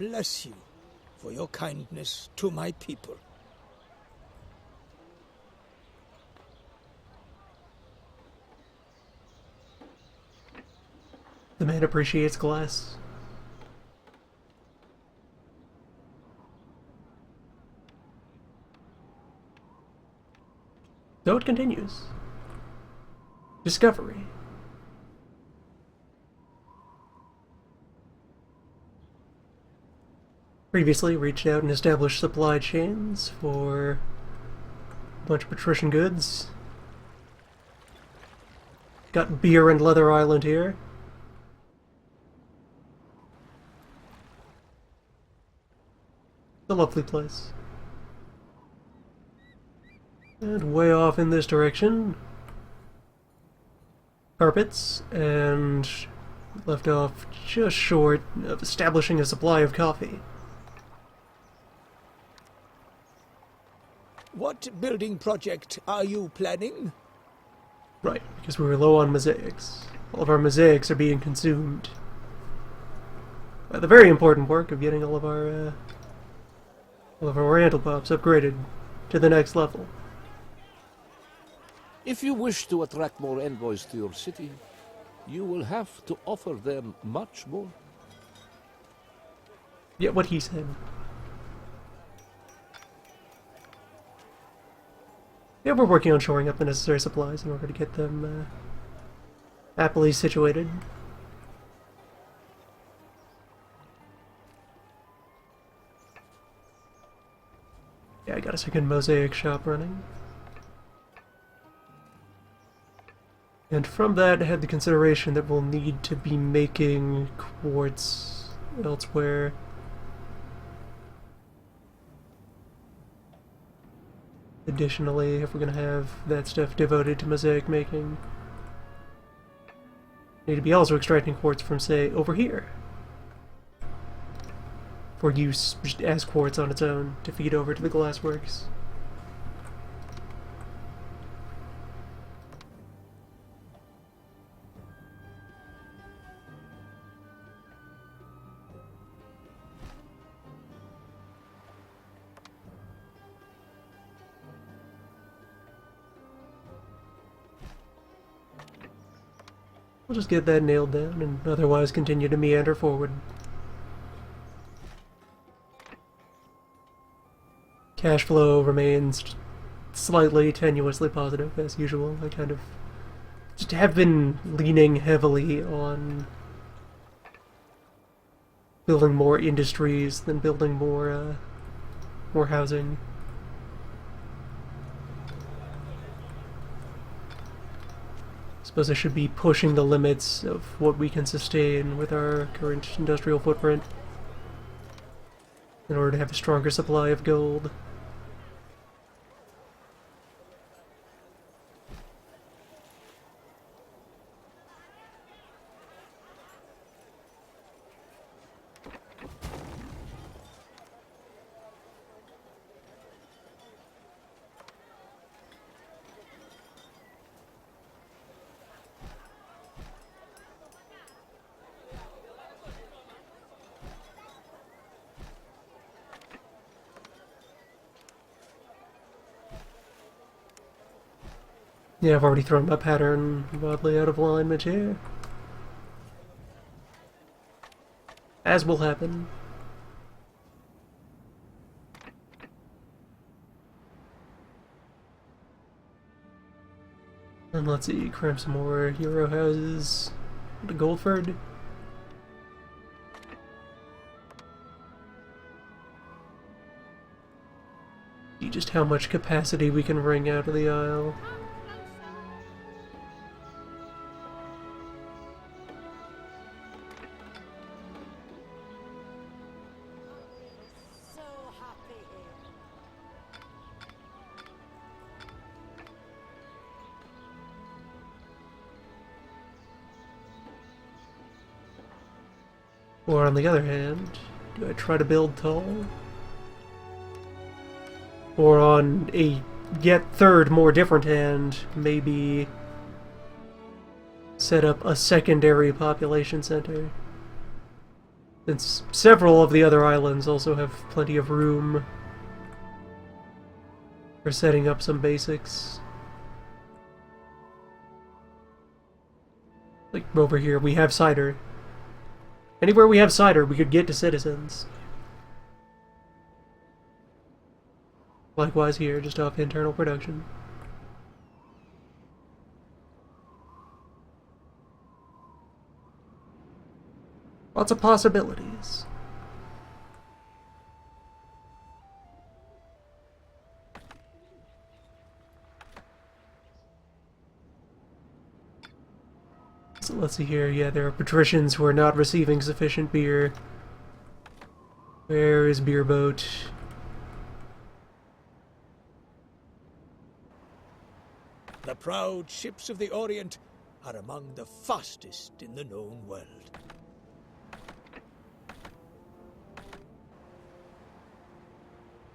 Bless you for your kindness to my people. The man appreciates glass. So it continues. Discovery. Previously reached out and established supply chains for a bunch of patrician goods. Got beer and Leather Island here. It's a lovely place. And way off in this direction, carpets, and left off just short of establishing a supply of coffee. What building project are you planning? Right, because we were low on mosaics. All of our mosaics are being consumed by the very important work of getting all of our Oriental pops upgraded to the next level. If you wish to attract more envoys to your city, you will have to offer them much more. Yeah, what he said. Yeah, we're working on shoring up the necessary supplies in order to get them happily situated. Yeah, I got a second mosaic shop running. And from that, I had the consideration that we'll need to be making quartz elsewhere. Additionally, if we're going to have that stuff devoted to mosaic making, we need to be also extracting quartz from, say, over here, for use just as quartz on its own to feed over to the glassworks. We'll just get that nailed down and otherwise continue to meander forward. Cash flow remains slightly tenuously positive as usual. I kind of just have been leaning heavily on building more industries than building more housing. Suppose I should be pushing the limits of what we can sustain with our current industrial footprint in order to have a stronger supply of gold. Yeah, I've already thrown my pattern wildly out of alignment here. As will happen. And let's see, cramp some more hero houses to Goldford. See just how much capacity we can wring out of the Isle. Or on the other hand, do I try to build tall? Or on a yet third, more different hand, maybe set up a secondary population center? Since several of the other islands also have plenty of room for setting up some basics. Like over here, we have cider. Anywhere we have cider, we could get to citizens. Likewise here, just off internal production. Lots of possibilities. So let's see here. Yeah, there are patricians who are not receiving sufficient beer. Where is Beer Boat? The proud ships of the Orient are among the fastest in the known world.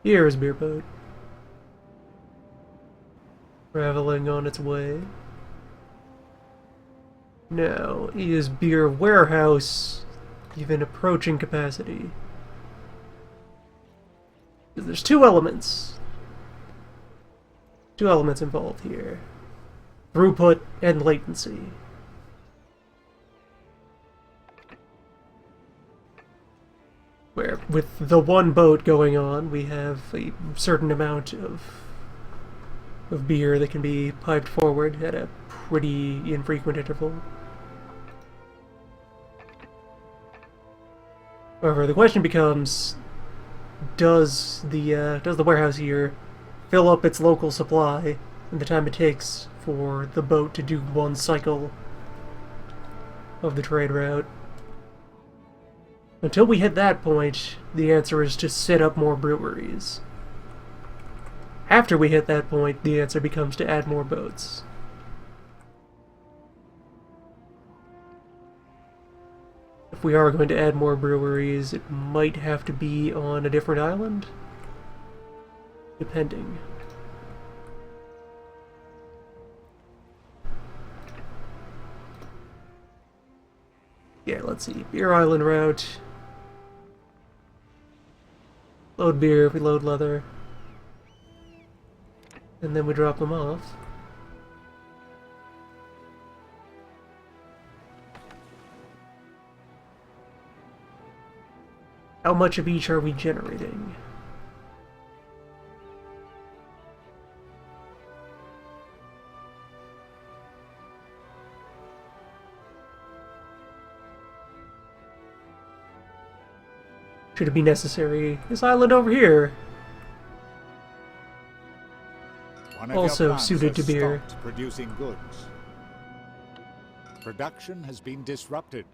Here is Beer Boat. Traveling on its way. Now, is Beer Warehouse even approaching capacity? There's two elements. Two elements involved here. Throughput and latency. Where, with the one boat going on, we have a certain amount of beer that can be piped forward at a pretty infrequent interval. However, the question becomes, does the warehouse here fill up its local supply in the time it takes for the boat to do one cycle of the trade route? Until we hit that point, the answer is to set up more breweries. After we hit that point, the answer becomes to add more boats. If we are going to add more breweries, it might have to be on a different island? Depending. Yeah, let's see. Beer Island route. Load beer, we load leather. And then we drop them off. How much of each are we generating? Should it be necessary? This island over here, also suited to beer. Producing goods. Production has been disrupted.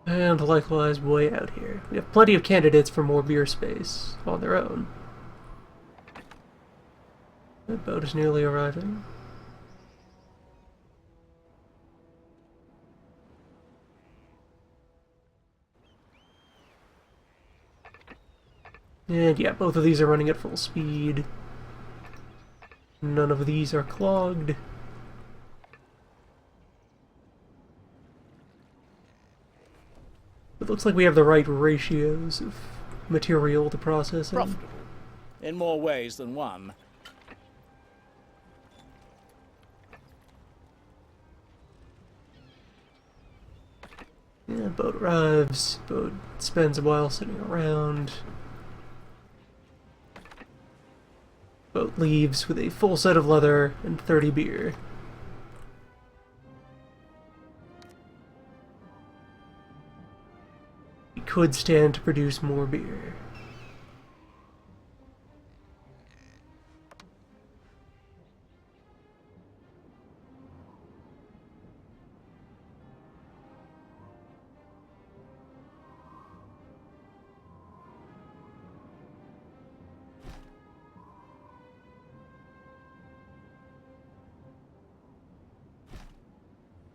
And likewise, way out here. We have plenty of candidates for more beer space on their own. That boat is nearly arriving. And yeah, both of these are running at full speed. None of these are clogged. It looks like we have the right ratios of material to process in. Profitable, in more ways than one. Yeah, boat arrives, boat spends a while sitting around. Boat leaves with a full set of leather and 30 beer. We could stand to produce more beer.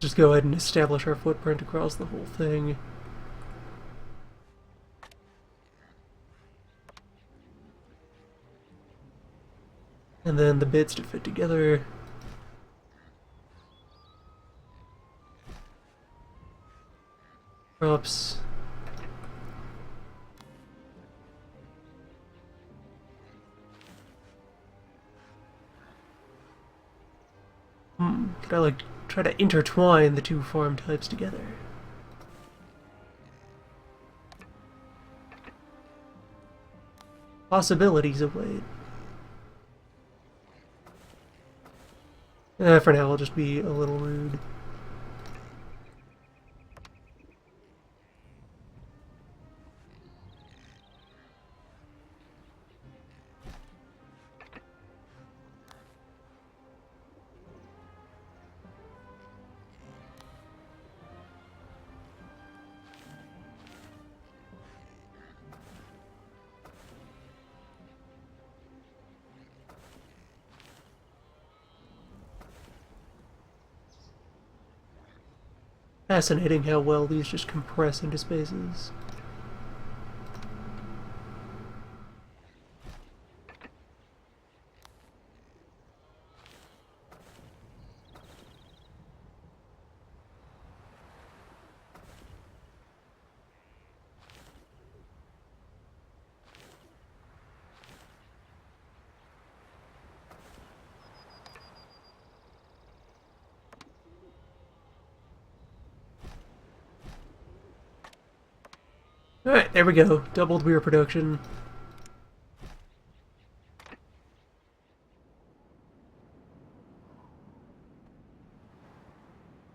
Just go ahead and establish our footprint across the whole thing. And then the bits to fit together. Props. Could I, like, try to intertwine the two farm types together? Possibilities await. For now, I'll just be a little rude. Fascinating how well these just compress into spaces. Alright, there we go. Doubled beer production.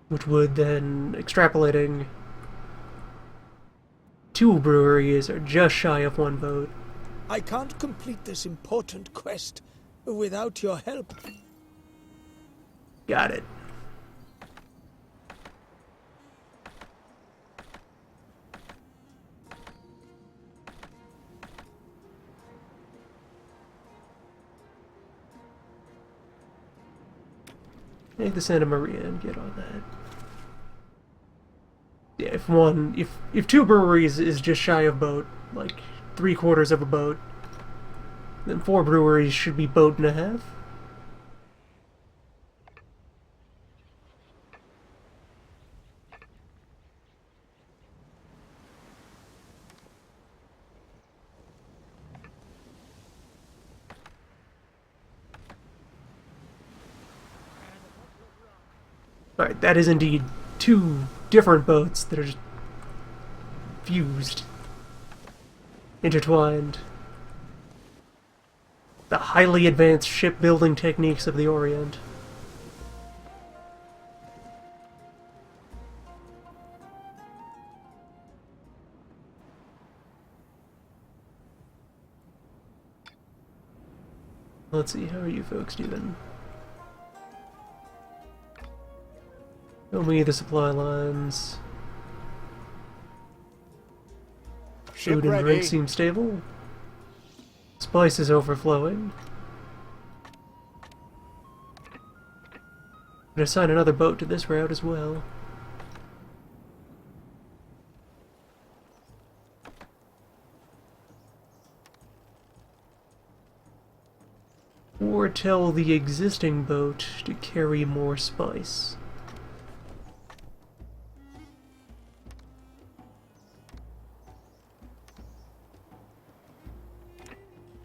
Which would then, extrapolating, 2 breweries are just shy of 1 vote. I can't complete this important quest without your help. Got it. Take the Santa Maria and get on that. Yeah, if 2 breweries is just shy of boat, like 3/4 of a boat, then 4 breweries should be boat and a half. Alright, that is indeed 2 different boats that are just fused, intertwined. The highly advanced shipbuilding techniques of the Orient. Let's see, how are you folks doing? Show me the supply lines. Ship Food and ready. drink seem stable. Spice is overflowing. I'm gonna assign another boat to this route as well. Or tell the existing boat to carry more spice.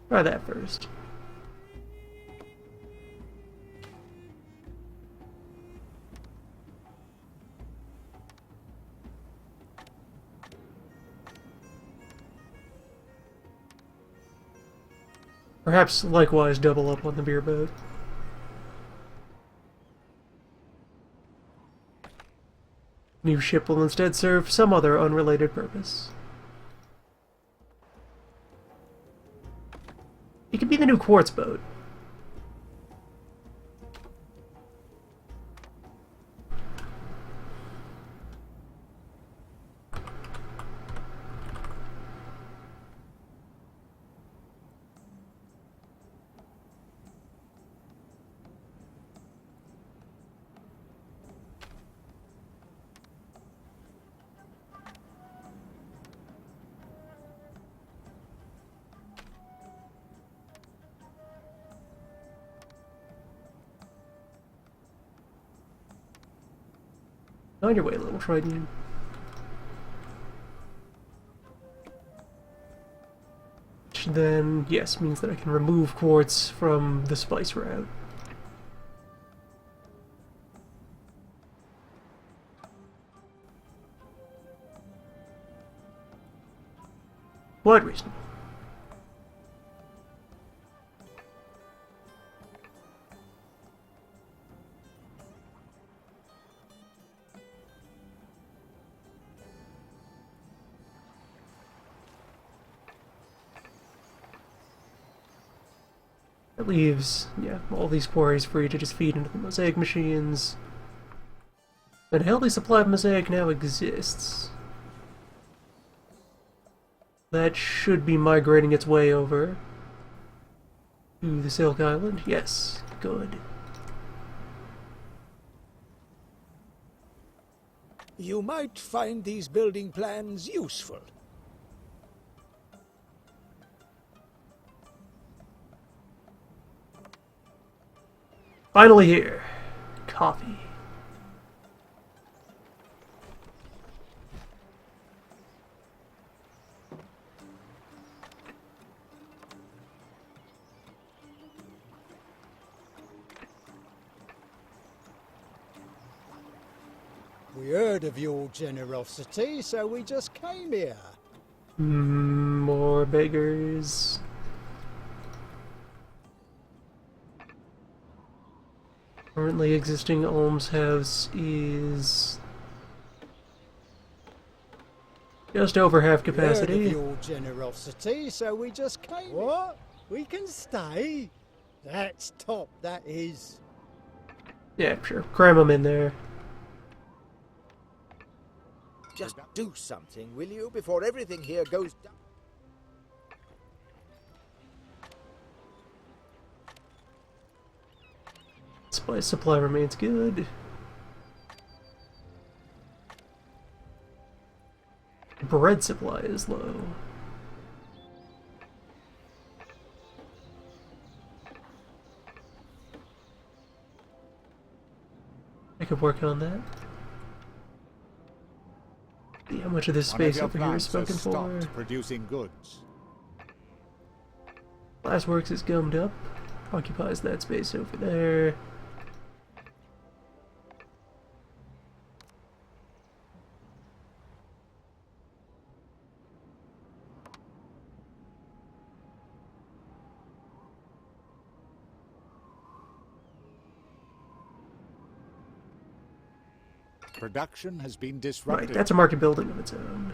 Try that first. Perhaps likewise double up on the beer boat. New ship will instead serve some other unrelated purpose. It could be the new quartz boat. On your way, little Triton. which then, yes, means that I can remove quartz from the spice route. Quite reasonable. That leaves, yeah, all these quarries free to just feed into the mosaic machines. And a healthy supply of mosaic now exists. That should be migrating its way over to the Silk Island. Yes, good. You might find these building plans useful. Finally here. Coffee. We heard of your generosity, so we just came here. More beggars. Currently existing almshouse is just over half We heard of capacity. your generosity, so we just came. What? We can stay? That's top, that is. Yeah, sure. Cram them in there. Just do something, will you, before everything here goes down? Spice supply remains good. Bread supply is low. I could work on that. See how much of this One of space your over here is plants spoken has for. stopped producing goods. Glassworks is gummed up. Occupies that space over there. Production has been Right, disrupted. that's a market building of its own.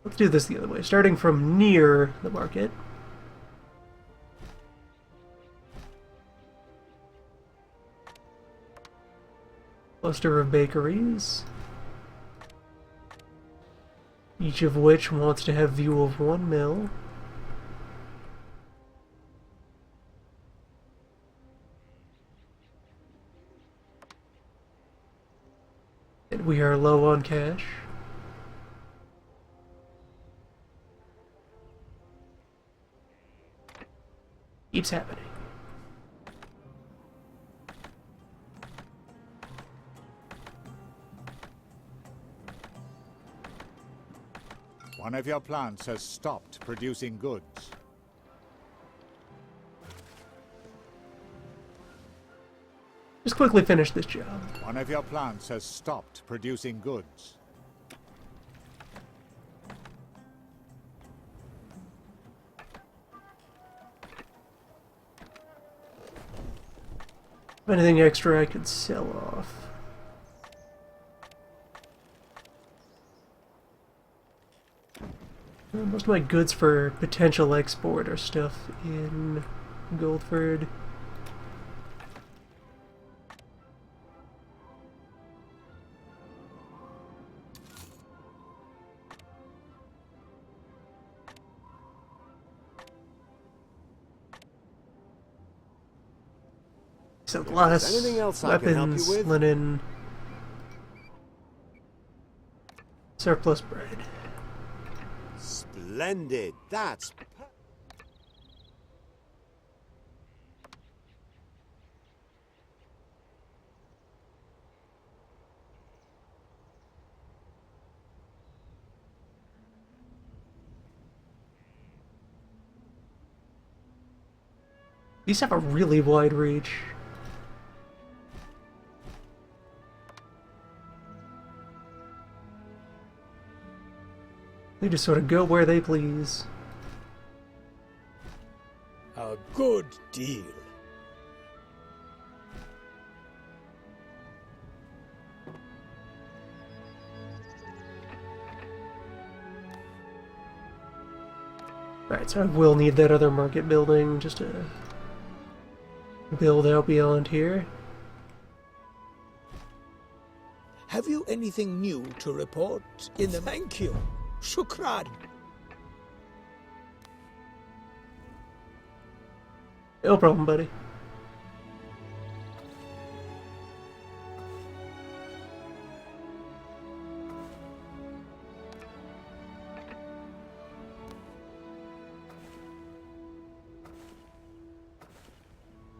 Let's do this the other way, starting from near the market. Cluster of bakeries, each of which wants to have view of one mill. And we are low on cash. Keeps happening. One of your plants has stopped producing goods. Just quickly finish this job. One of your plants has stopped producing goods. Anything extra I could sell off. Most of my goods for potential export are stuff in Goldford. So glass, anything else I can help you weapons, with? linen, surplus bread. Splendid. That's per- These have a really wide reach. They just sort of go where they please. A good deal. Alright, so I will need that other market building just to build out beyond here. Have you anything new to report in the... Thank you. Shukran. No problem, buddy.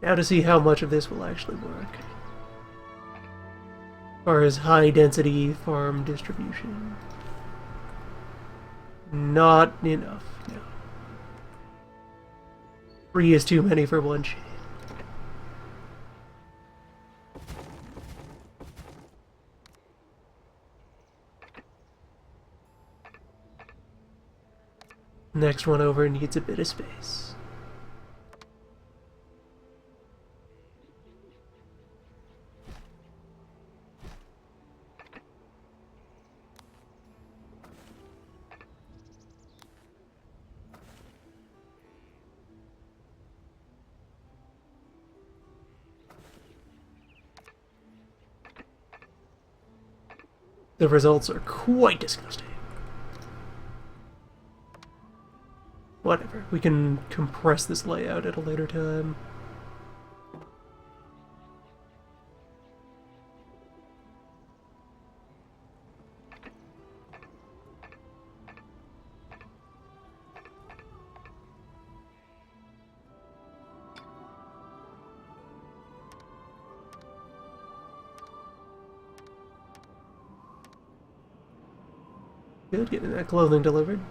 Now to see how much of this will actually work. As far as high density farm distribution. Not enough, no. 3 is too many for one chain. Next one over needs a bit of space. The results are quite disgusting. Whatever, we can compress this layout at a later time. Good, getting that clothing delivered.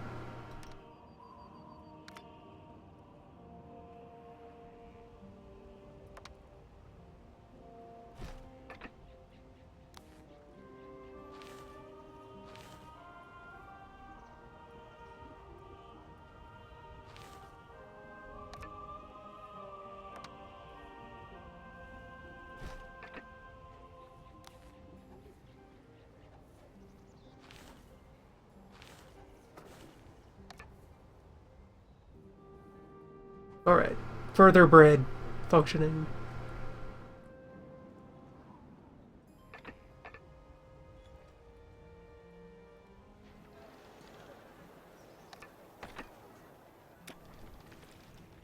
Alright, further bread functioning.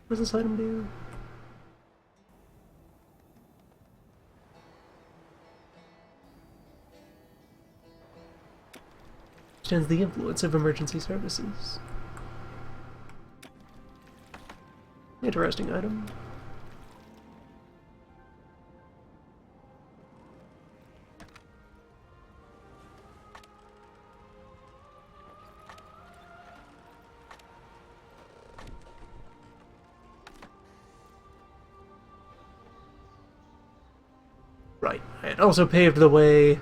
What does this item do? Extends the influence of emergency services. Interesting item. Right, it also paved the way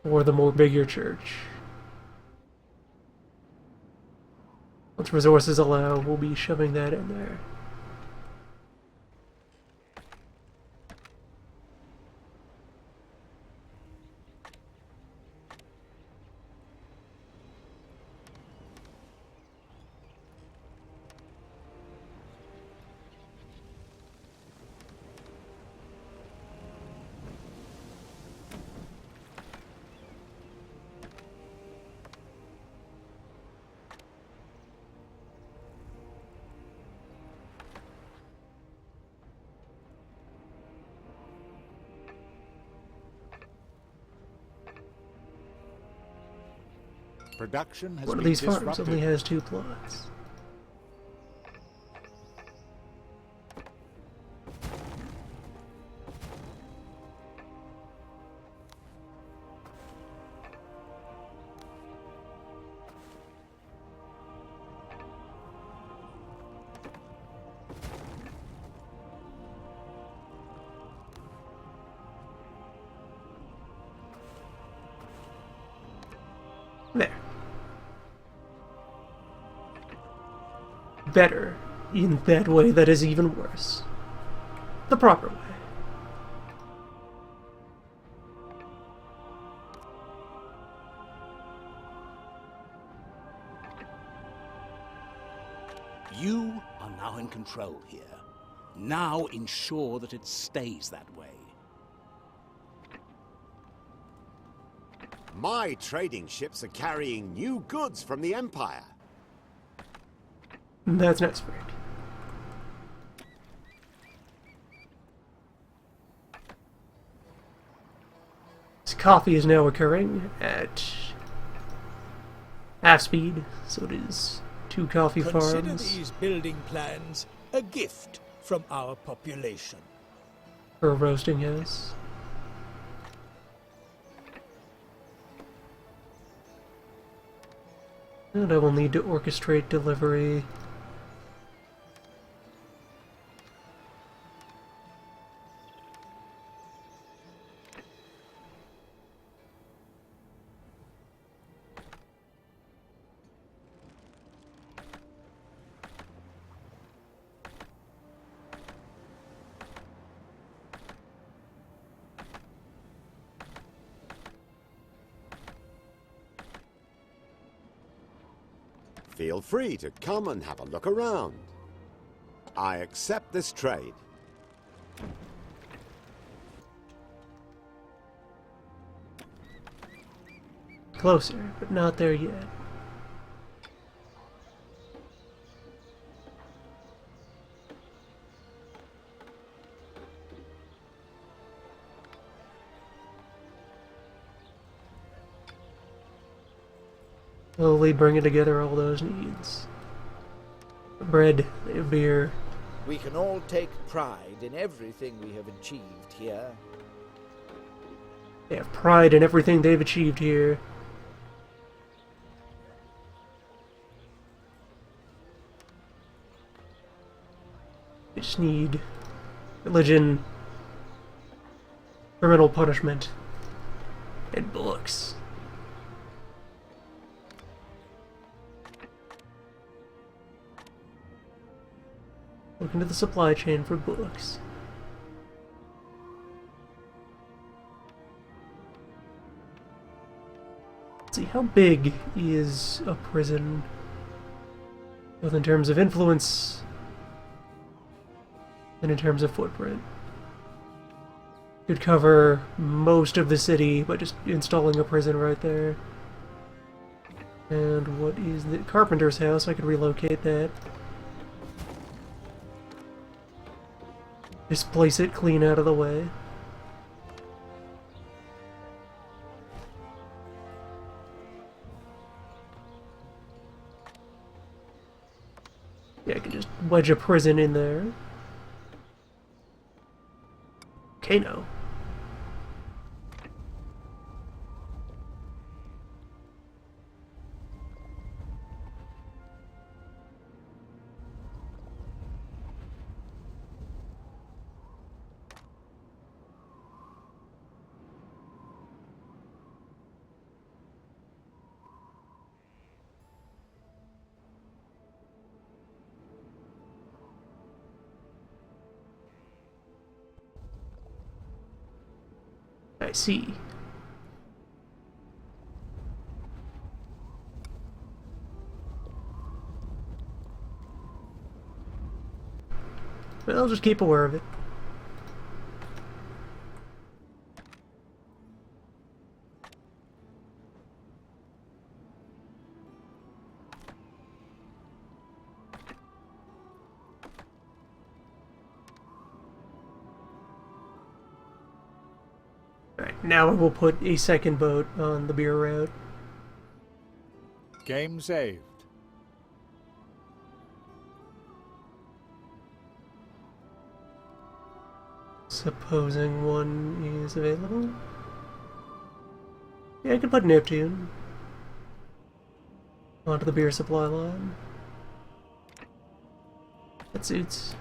for the more bigger church. Once resources allow, we'll be shoving that in there. Production has One of been these farms disrupted. only has 2 plots. better in that way that is even worse. The proper way. You are now in control here. Now ensure that it stays that way. My trading ships are carrying new goods from the Empire. That's nice, Frank. This coffee is now occurring at half speed, so it is 2 coffee Consider farms these building plans a gift from our population. for a roasting house. And I will need to orchestrate delivery. Feel free to come and have a look around. I accept this trade. Closer, but not there yet. Slowly bringing together all those needs. Bread, beer. We can all take pride in everything we have achieved here. They have pride in everything they've achieved here. We just need religion, criminal punishment, and books. Look into the supply chain for books. Let's see, how big is a prison? Both in terms of influence and in terms of footprint. Could cover most of the city by just installing a prison right there. And what is the carpenter's house? I could relocate that. Just place it clean out of the way. Yeah, I can just wedge a prison in there. Kano. I see. Well, just keep aware of it. Alright, now I will put a second boat on the beer route. Game saved. Supposing one is available. Yeah, I could put Neptune onto the beer supply line. That suits.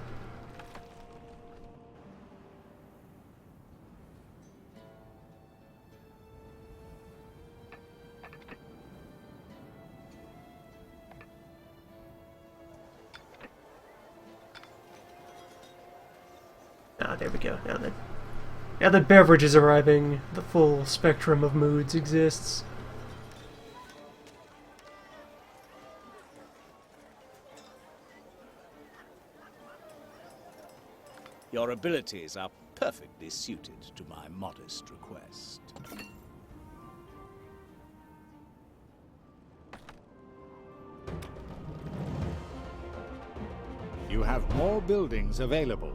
Ah, there we go. Now that beverage is arriving, the full spectrum of moods exists. Your abilities are perfectly suited to my modest request. You have more buildings available.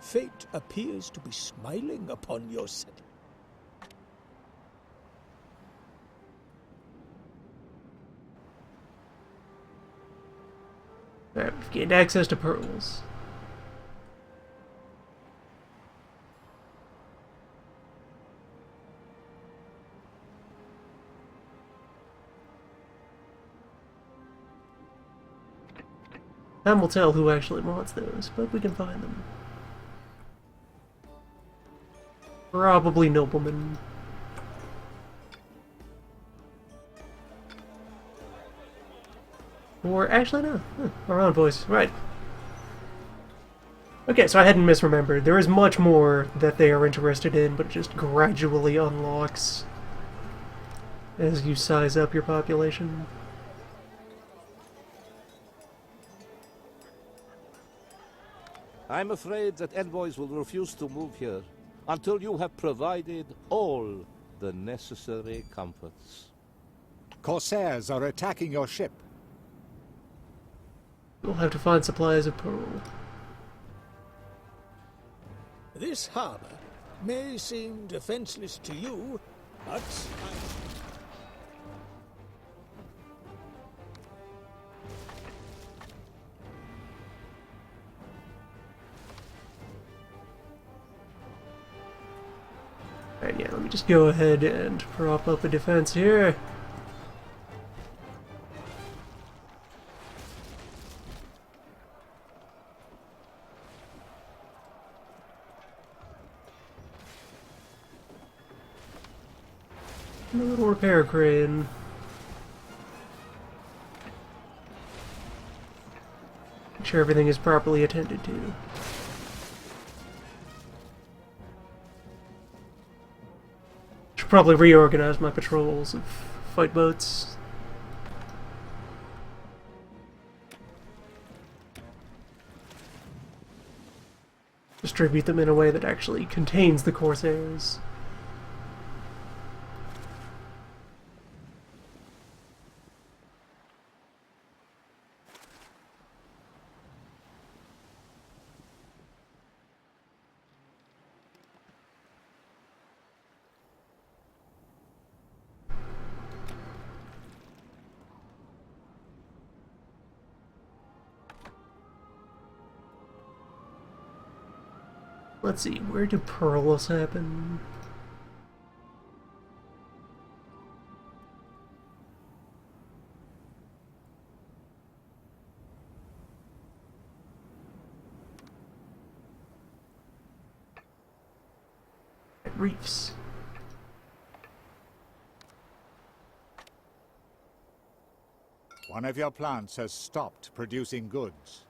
Fate appears to be smiling upon your city. Alright, we've gained access to pearls. Time will tell who actually wants those, but we can find them. Probably Nobl'n. Or, actually, no. Our own voice. Right. Okay, so I hadn't misremembered. There is much more that they are interested in, but it just gradually unlocks as you size up your population. I'm afraid that envoys will refuse to move here until you have provided all the necessary comforts. Corsairs are attacking your ship. We'll have to find supplies of pearl. This harbor may seem defenseless to you, but Alright, yeah, let me just go ahead and prop up a defense here. A little repair crane. Make sure everything is properly attended to. Should probably reorganize my patrols of fight boats. Distribute them in a way that actually contains the Corsairs. Let's see, where do pearls happen? At reefs. One of your plants has stopped producing goods.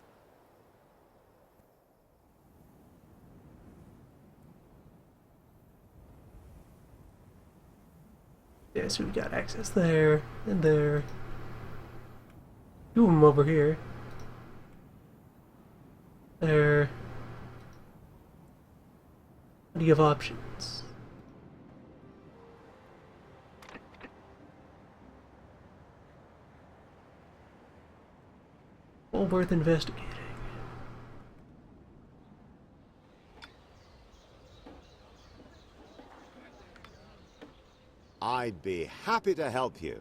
Yeah, so we've got access there, and there. Two of them over here. There. Plenty of options. All worth investigating. I'd be happy to help you.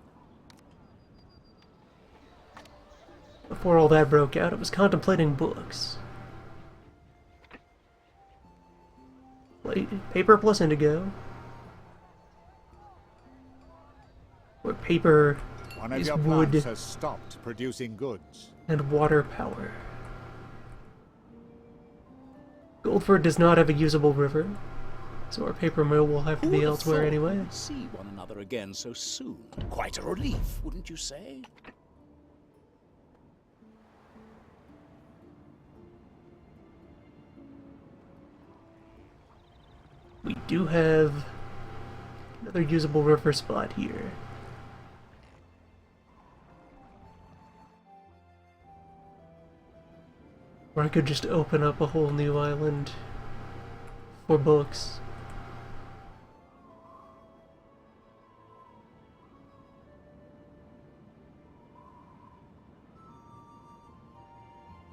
Before all that broke out, I was contemplating books. Paper plus indigo. Where paper One of is your wood plants has stopped producing goods. and water power. Goldford does not have a usable river, so our paper mill will have to be elsewhere anyway. We'd see one another again so soon. Quite a relief, wouldn't you say? do have another usable river spot here. Or I could just open up a whole new island for books.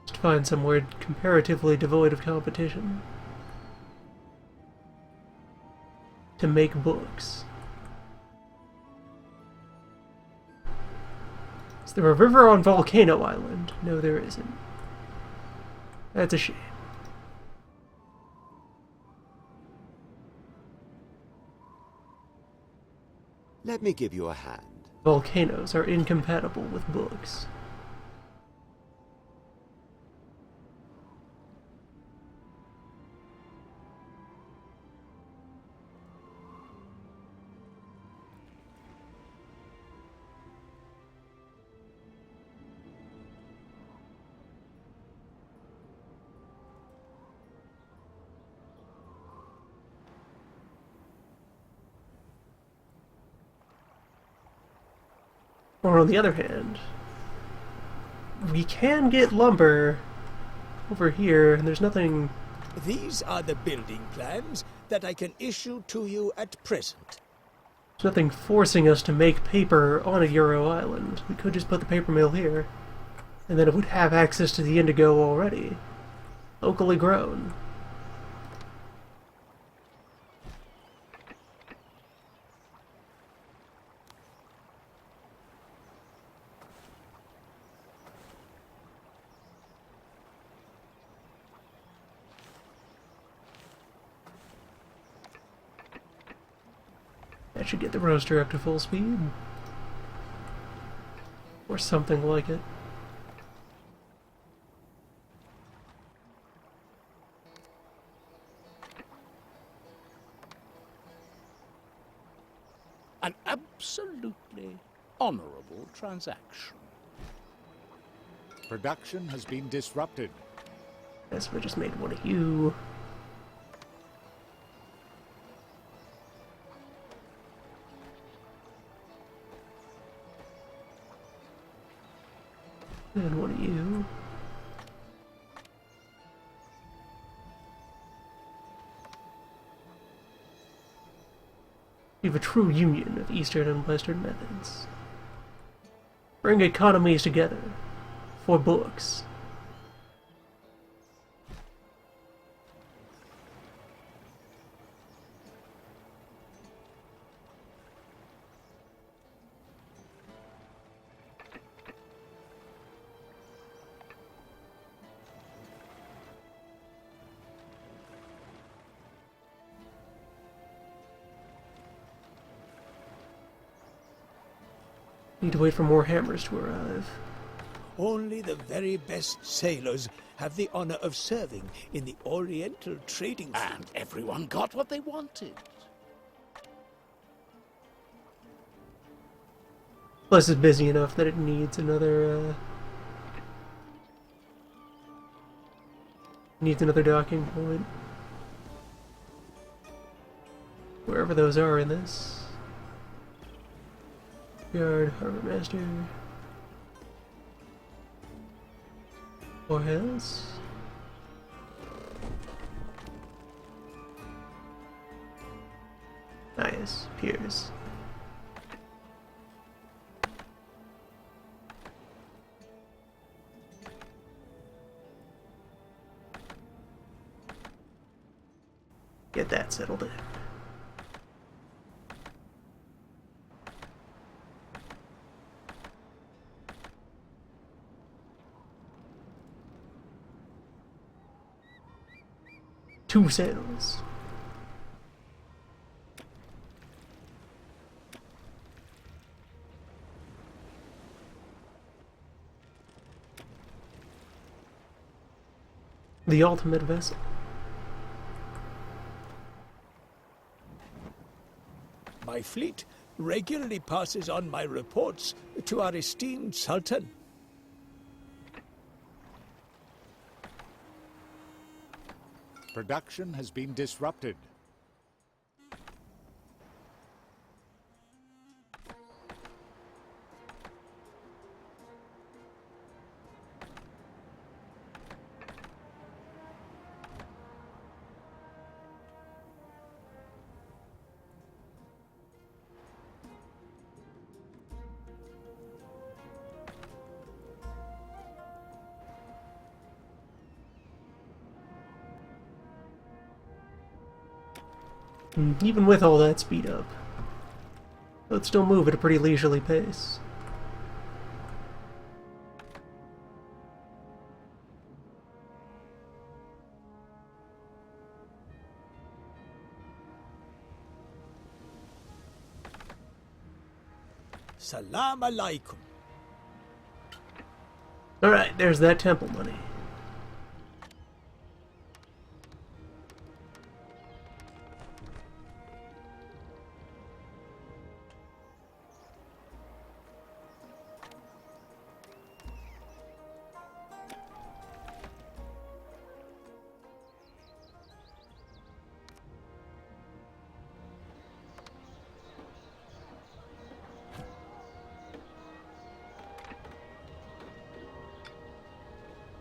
Just find somewhere comparatively devoid of competition to make books. Is there a river on Volcano Island? No, there isn't. That's a shame. Let me give you a hand. Volcanoes are incompatible with books. Or on the other hand, we can get lumber over here, and there's nothing... These are the building plans that I can issue to you at present. There's nothing forcing us to make paper on a Euro island. We could just put the paper mill here, and then it would have access to the indigo already. Locally grown. That should get the roaster up to full speed. Or something like it. An absolutely honorable transaction. Production has been disrupted. Guess if I just made one of you. And one of you. We have a true union of Eastern and Western methods. Bring economies together for books. Need to wait for more hammers to arrive. Only the very best sailors have the honor of serving in the Oriental trading fleet. And everyone got what they wanted. Plus, it's busy enough that it needs another, needs another docking point. Wherever those are in this. Yard, Harbor Master. Warhouse. Nice. Piers. Get that settled in. Two sails. The ultimate vessel. My fleet regularly passes on my reports to our esteemed Sultan. Production has been disrupted. And even with all that speed up, it'd still move at a pretty leisurely pace. Salam alaikum. Alright, there's that temple money.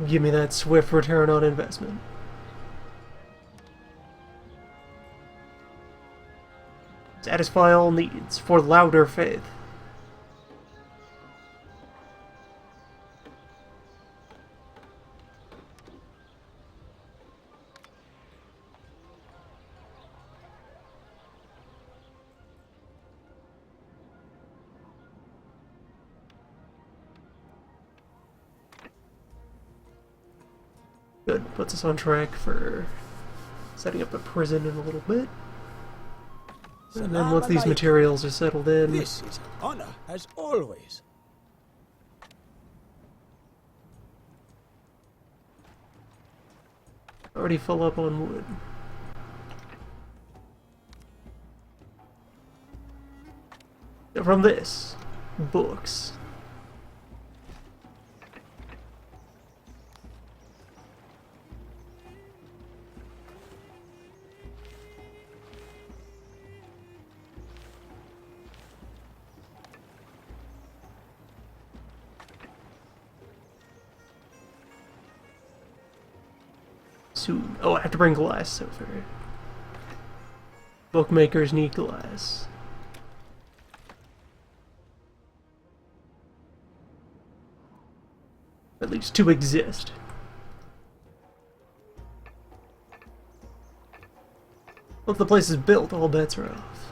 Give me that swift return on investment. Satisfy all needs for louder faith. Good. Puts us on track for setting up a prison in a little bit. And then once these materials are settled in... This is an honor, as always. Already full up on wood. From this, books. Soon. Oh, I have to bring glass over. Bookmakers need glass. At least to exist. Once the place is built, all bets are off.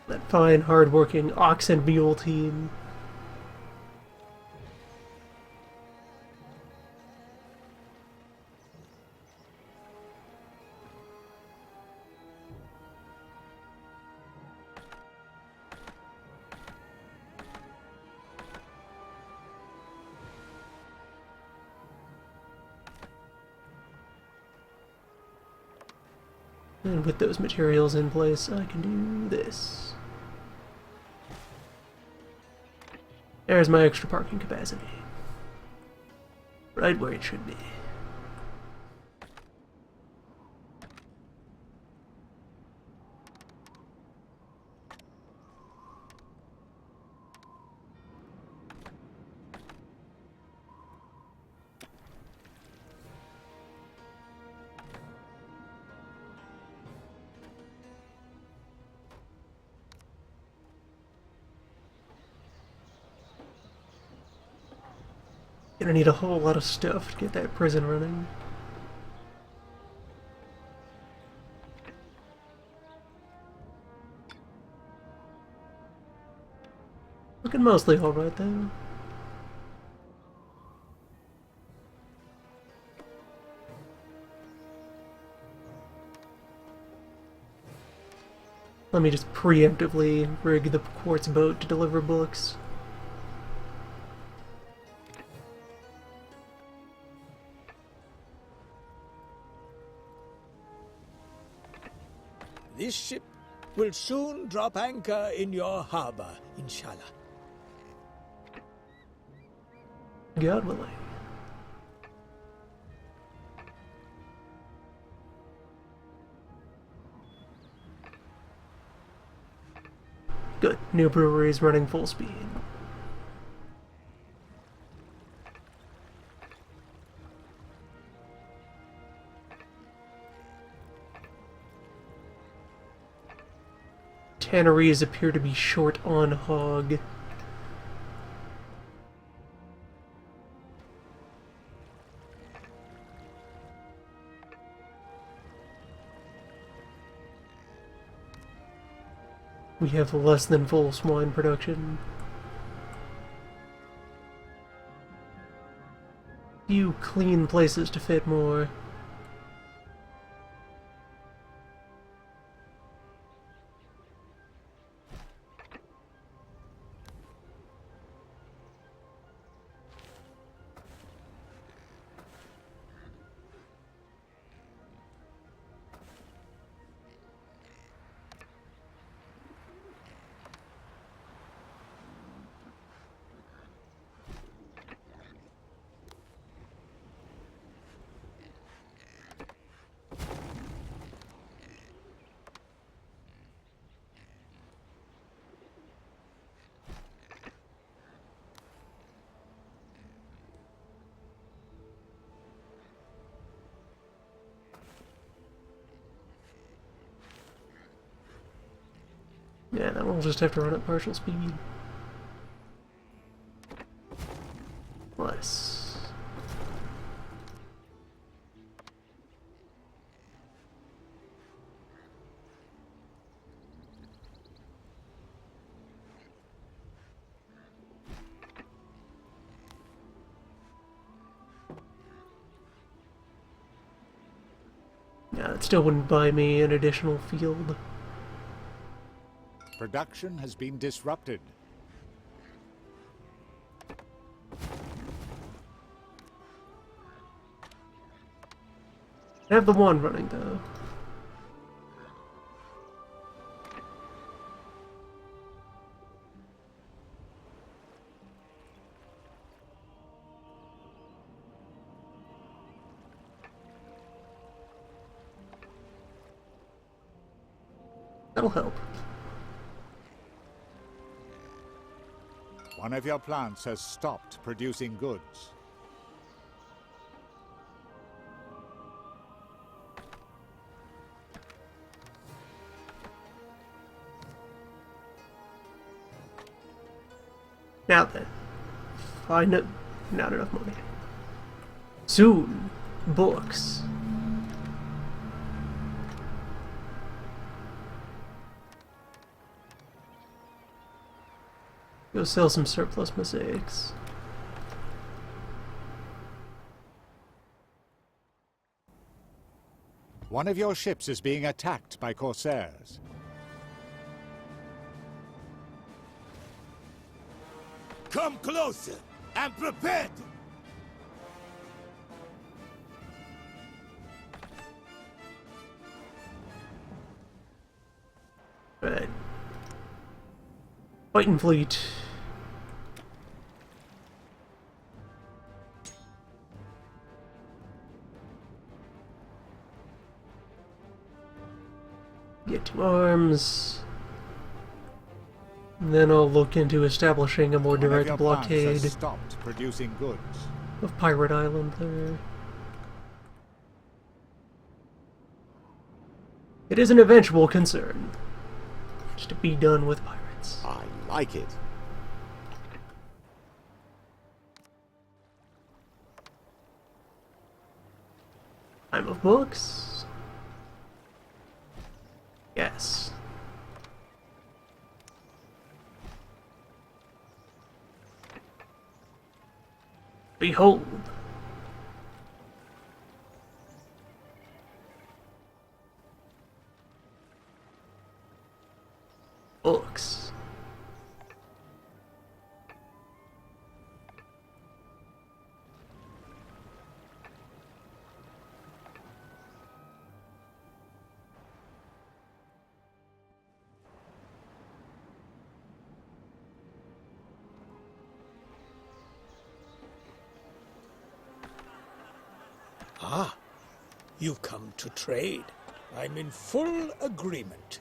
That fine, hard-working ox and mule team. And with those materials in place, I can do this. There's my extra parking capacity. Right where it should be. Gonna need a whole lot of stuff to get that prison running. Looking mostly alright though. Let me just preemptively rig the quartz boat to deliver books. This ship will soon drop anchor in your harbor, inshallah. God willing. Good. New brewery is running full speed. tanneries appear to be short on hog. We have less than full swine production. Few clean places to fit more. Yeah, then we'll just have to run at partial speed. Less. Yeah, it still wouldn't buy me an additional field. Production has been disrupted. I have the one running though. That'll help. One of your plants has stopped producing goods. Now then. Find it. Not enough money. Soon. Books. Go sell some surplus mosaics. One of your ships is being attacked by corsairs. Come closer and prepare to... Right. Fighting fleet. Get 2 arms. Then I'll look into establishing a more direct blockade Stopped producing goods. of Pirate Island there. It is an eventual concern. Just to be done with pirates. I like it. Time of books? Yes. Behold. Books. Ah, you've come to trade. I'm in full agreement.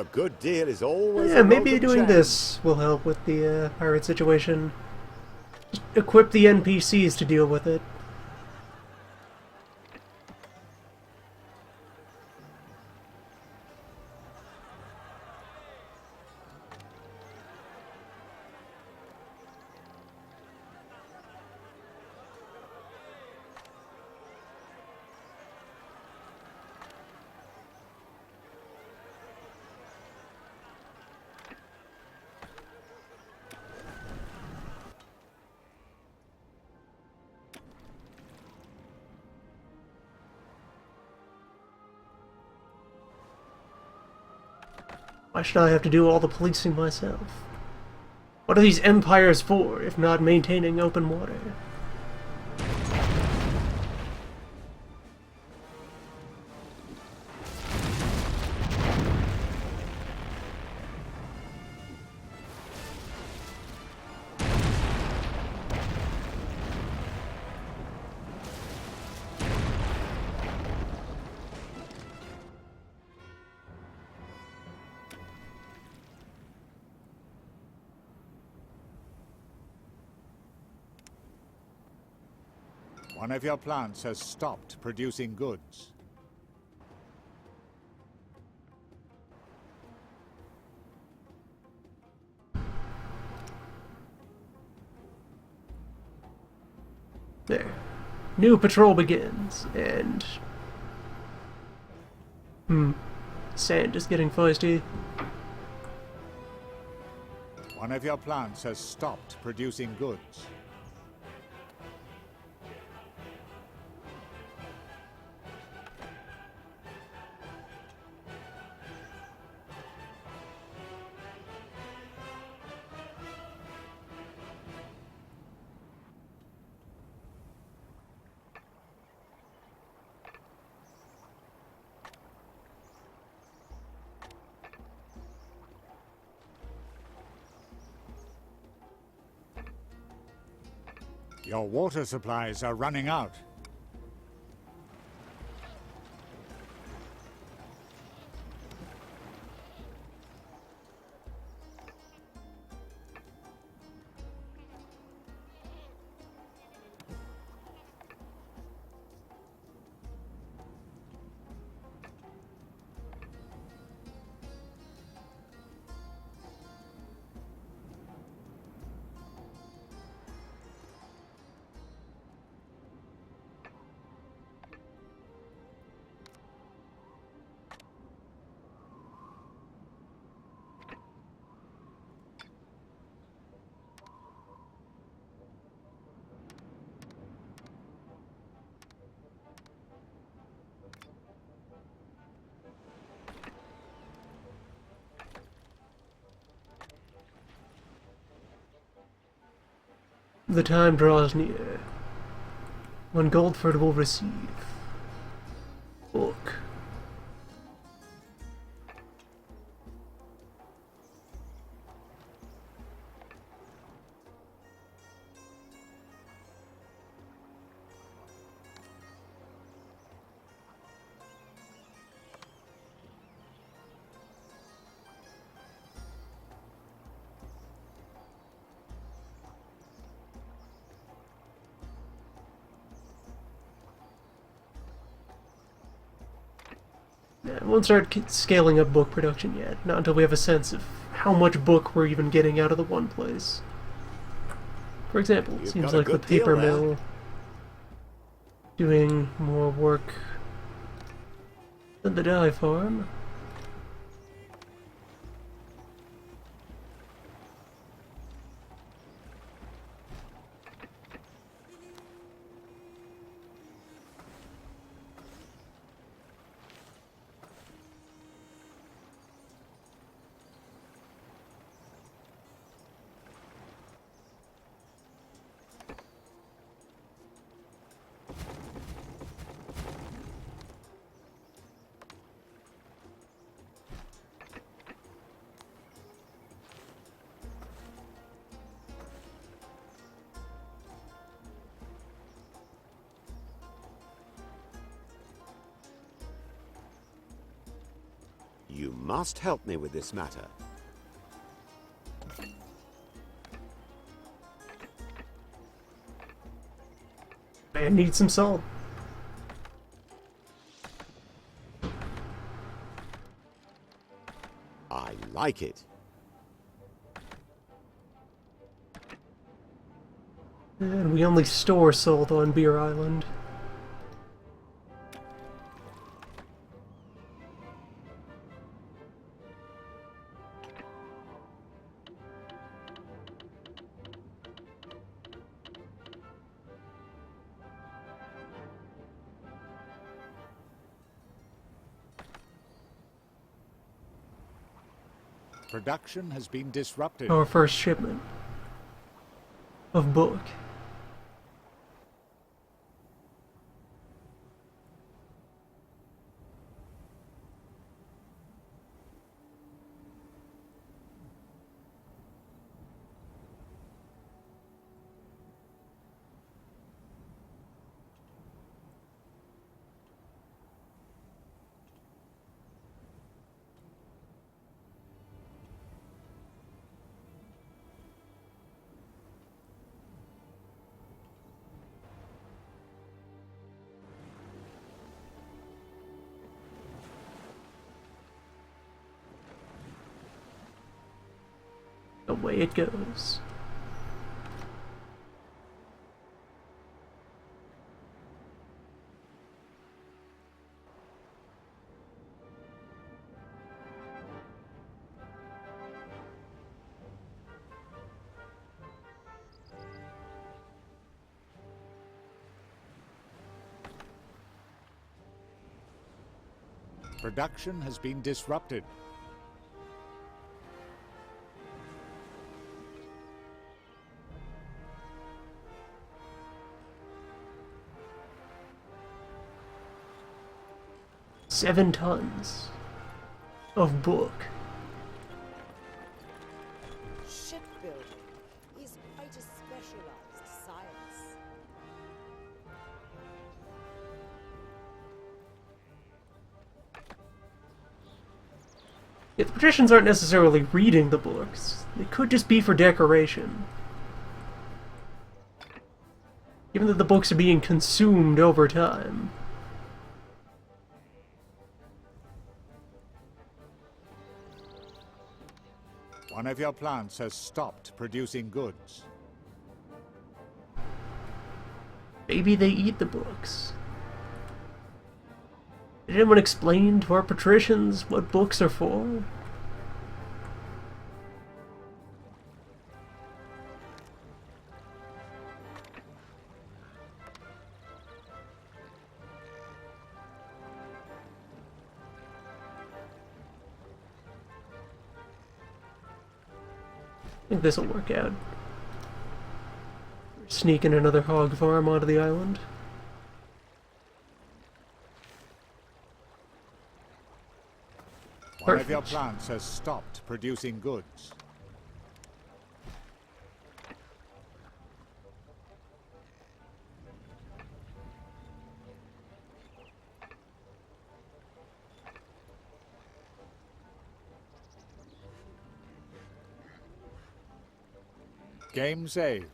A good deal is always Yeah, a maybe welcome doing change. this will help with the pirate situation. Just equip the NPCs to deal with it. Why should I have to do all the policing myself? What are these empires for, if not maintaining open water? One of your plants has stopped producing goods. There. New patrol begins, and... Sand is getting feisty. One of your plants has stopped producing goods. Your water supplies are running out. The time draws near when Goldford will receive book. Yeah, we won't start scaling up book production yet, not until we have a sense of how much book we're even getting out of the one place. For example, it You've seems got a like the good deal paper there. mill doing more work than the dye farm. You must help me with this matter. I need some salt. I like it. And we only store salt on Beer Island. Production has been disrupted. Our first shipment of book. Away it goes. Production has been disrupted. Seven tons of book. Shipbuilding is quite a specialized science. Yeah, the patricians aren't necessarily reading the books. They could just be for decoration. Given that the books are being consumed over time. One of your plants has stopped producing goods. Maybe they eat the books. Did anyone explain to our patricians what books are for? I think this'll work out. We're sneaking another hog farm onto the island. One of your Perfect. plants has stopped producing goods. Game saved.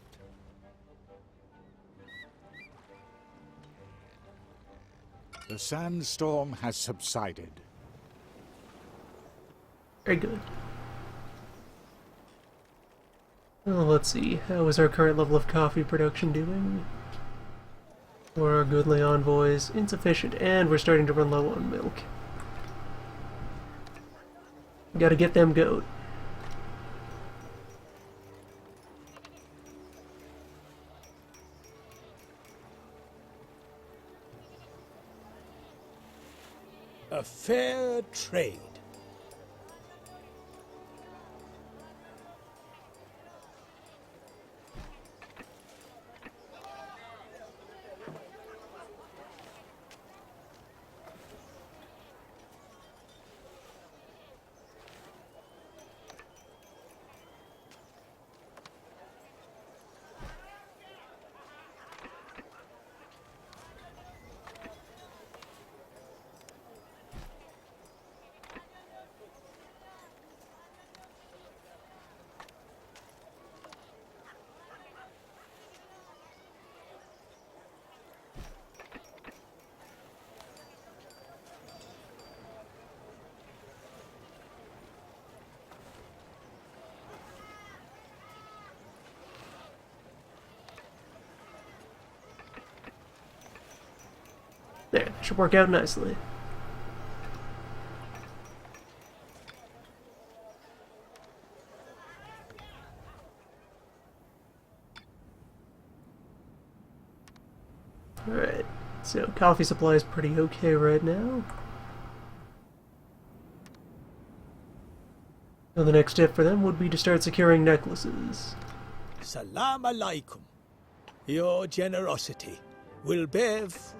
The sandstorm has subsided. Very good. Well, let's see. How is our current level of coffee production doing? For our goodly envoys, insufficient, and we're starting to run low on milk. Gotta get them goat. A fair trade. There, that should work out nicely. Alright, so coffee supply is pretty okay right now. So the next step for them would be to start securing necklaces. Salam alaikum. Your generosity will bear fruit.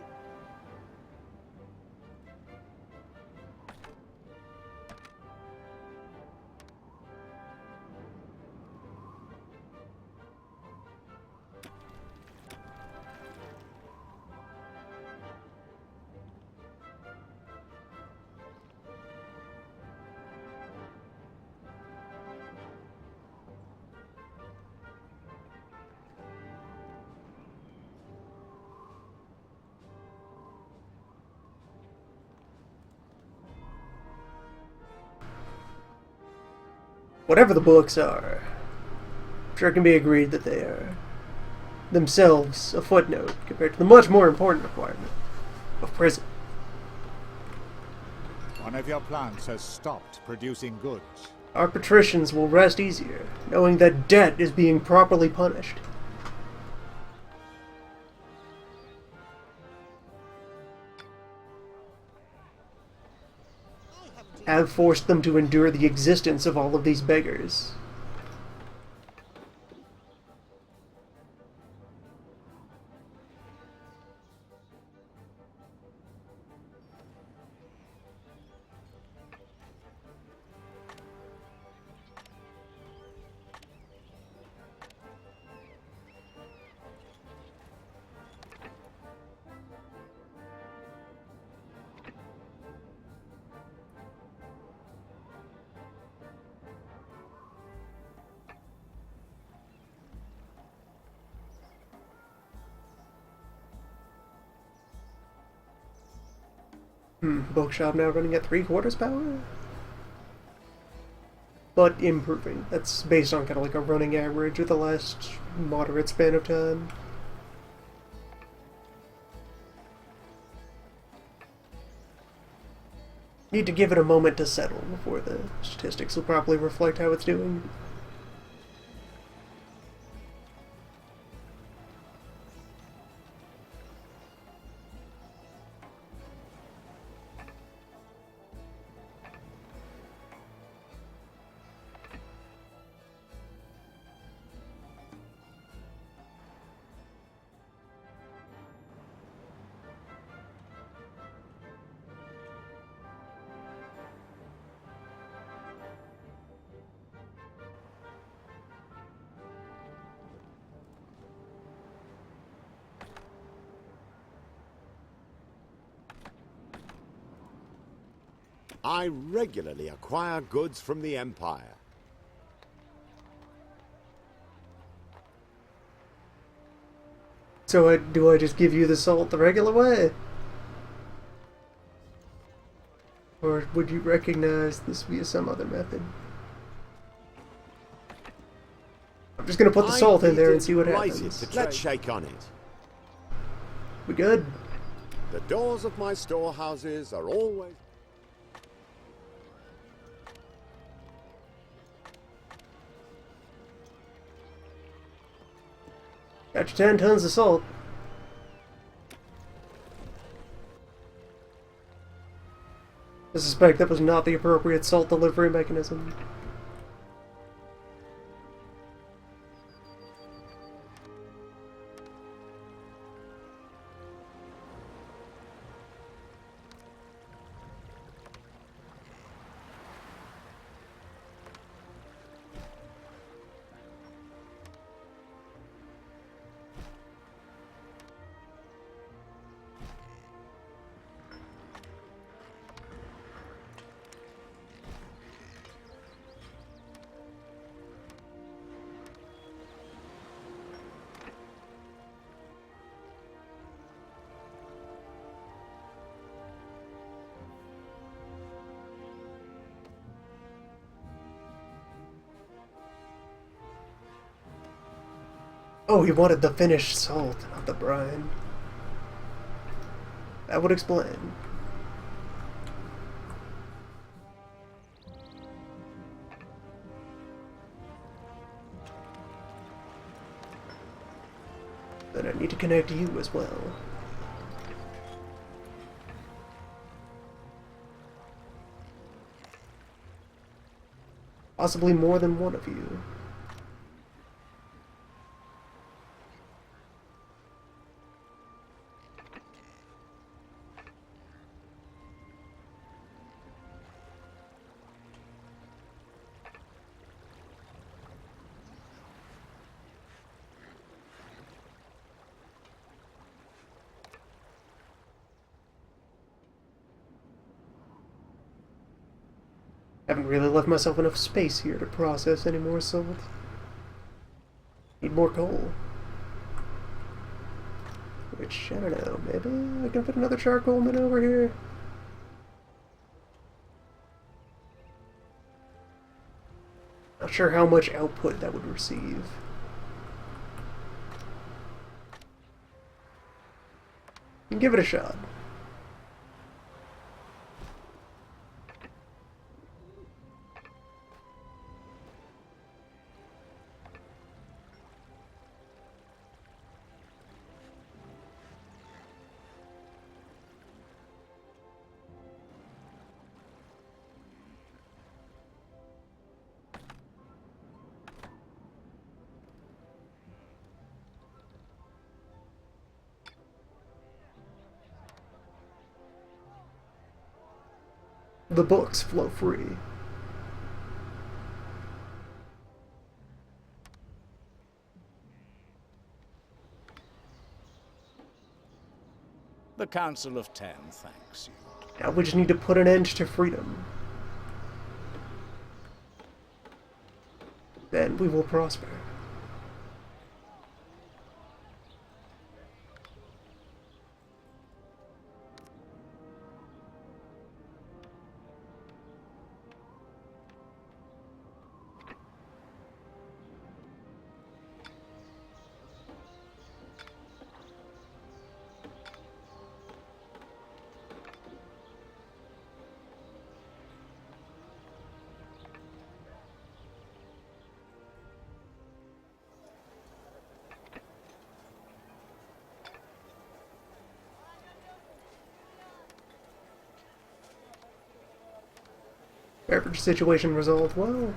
Whatever the books are, I'm sure it can be agreed that they are themselves a footnote compared to the much more important requirement of prison. One of your plants has stopped producing goods. Our patricians will rest easier, knowing that debt is being properly punished. Have forced them to endure the existence of all of these beggars. Bookshop now running at 3/4 power? But improving. That's based on kind of like a running average of the last moderate span of time. Need to give it a moment to settle before the statistics will properly reflect how it's doing. I regularly acquire goods from the Empire. So do I just give you the salt the regular way? Or would you recognize this via some other method? I'm just gonna put the salt in there and see what happens. Let's shake on it. We good? The doors of my storehouses are always... Got your 10 tons of salt. I suspect that was not the appropriate salt delivery mechanism. Oh, he wanted the finished salt, not the brine. That would explain. Then I need to connect you as well. Possibly more than one of you. Haven't really left myself enough space here to process any more salt. Need more coal. Which, I don't know, maybe I can put another charcoal min over here? Not sure how much output that would receive. Give it a shot. The books flow free. The Council of Ten thanks you. Now we just need to put an end to freedom. Then we will prosper. Beverage situation resolved well.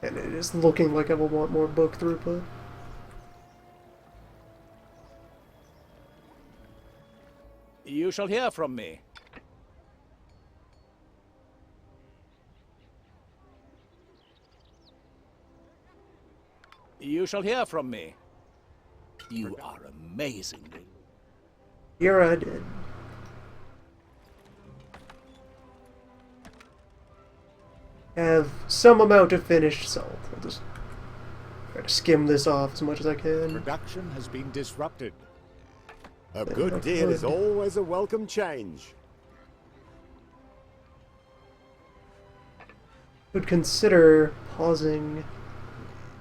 And it is looking like I will want more book throughput. You shall hear from me. You shall hear from me. You are amazingly... Here I did. Have some amount of finished salt. I'll just try to skim this off as much as I can. Production has been disrupted. A good deal is always a welcome change. Would consider pausing.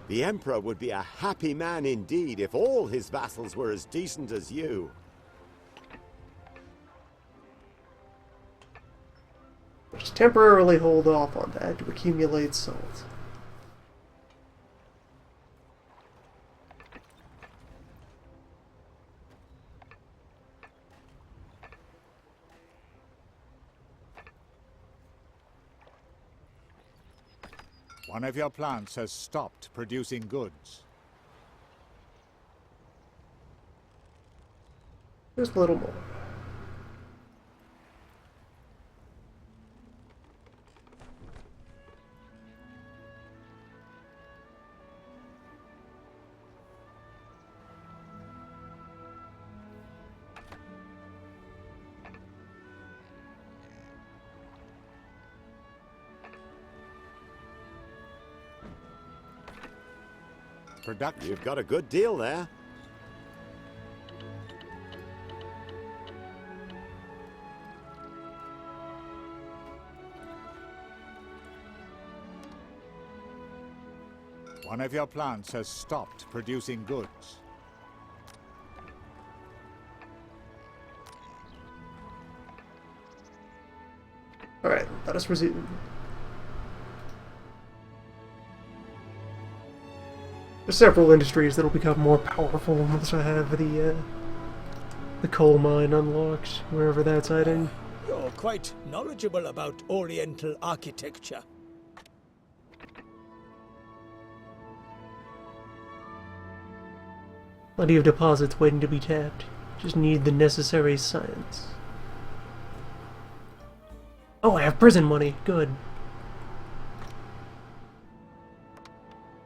The Emperor would be a happy man indeed if all his vassals were as decent as you. Just temporarily hold off on that to accumulate salt. One of your plants has stopped producing goods. Just a little more. Production. You've got a good deal there. One of your plants has stopped producing goods. Alright, let us resume. There's several industries that'll become more powerful once I have the coal mine unlocked, wherever that's hiding. You're quite knowledgeable about Oriental architecture. Plenty of deposits waiting to be tapped. Just need the necessary science. Oh, I have prison money. Good.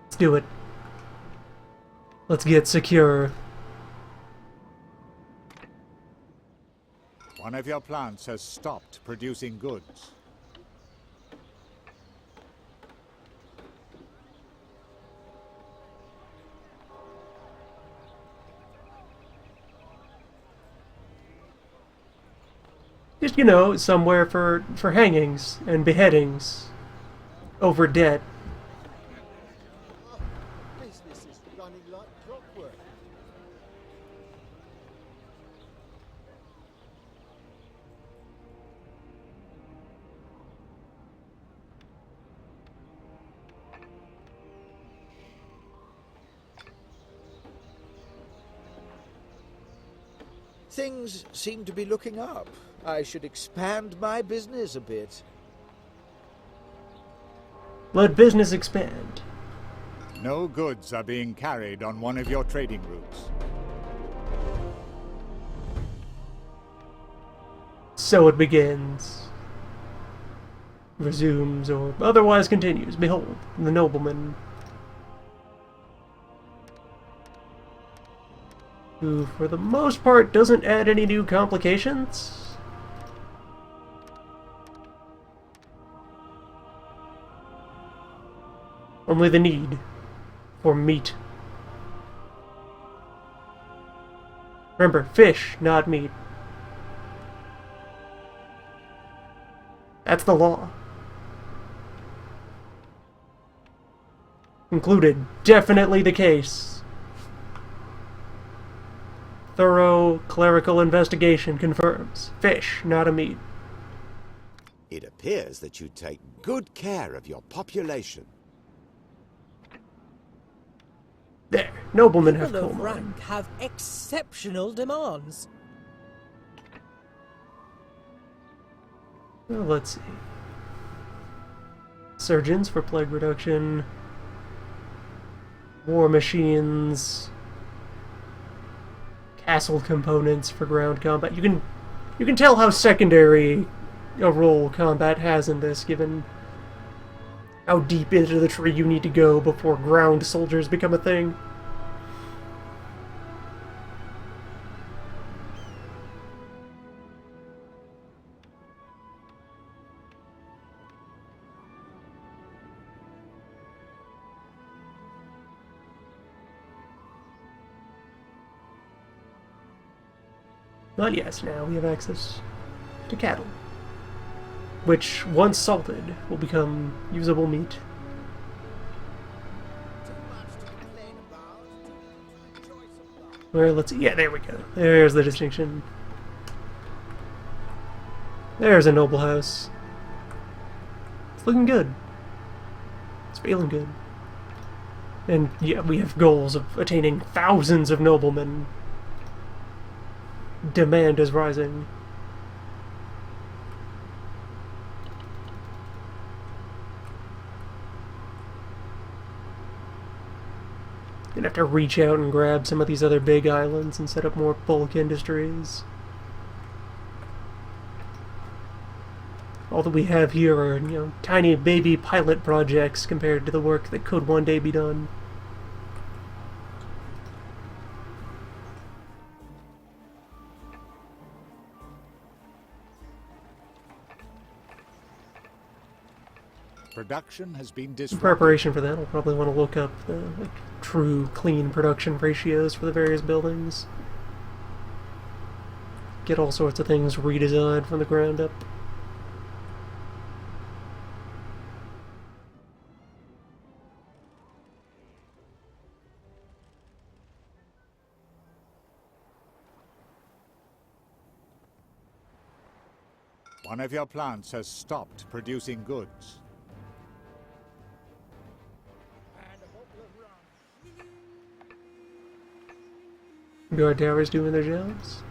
Let's do it. Let's get secure. One of your plants has stopped producing goods. Just, you know, somewhere for hangings and beheadings over debt. Business is running like clockwork. Things seem to be looking up. I should expand my business a bit. Let business expand. No goods are being carried on one of your trading routes. So it begins. Resumes or otherwise continues. Behold, the nobleman. Who, for the most part, doesn't add any new complications. Only the need for meat. Remember, fish, not meat. That's the law. Concluded. Definitely the case. Thorough clerical investigation confirms. Fish, not a meat. It appears that you take good care of your population. There, noblemen have People coal of mine. rank have exceptional demands. Well, let's see. Surgeons for plague reduction. War machines. Castle components for ground combat. You can tell how secondary a role combat has in this, given how deep into the tree you need to go before ground soldiers become a thing. But yes, now we have access to cattle, which, once salted, will become usable meat. Where, let's see, yeah, there we go. There's the distinction. There's a noble house. It's looking good. It's feeling good. And yeah, we have goals of attaining thousands of noblemen. Demand is rising. Gonna have to reach out and grab some of these other big islands and set up more bulk industries. All that we have here are, you know, tiny baby pilot projects compared to the work that could one day be done. Production has been In disrupted. preparation for that, I'll probably want to look up the true clean production ratios for the various buildings. Get all sorts of things redesigned from the ground up. One of your plants has stopped producing goods. Guard towers doing their jobs.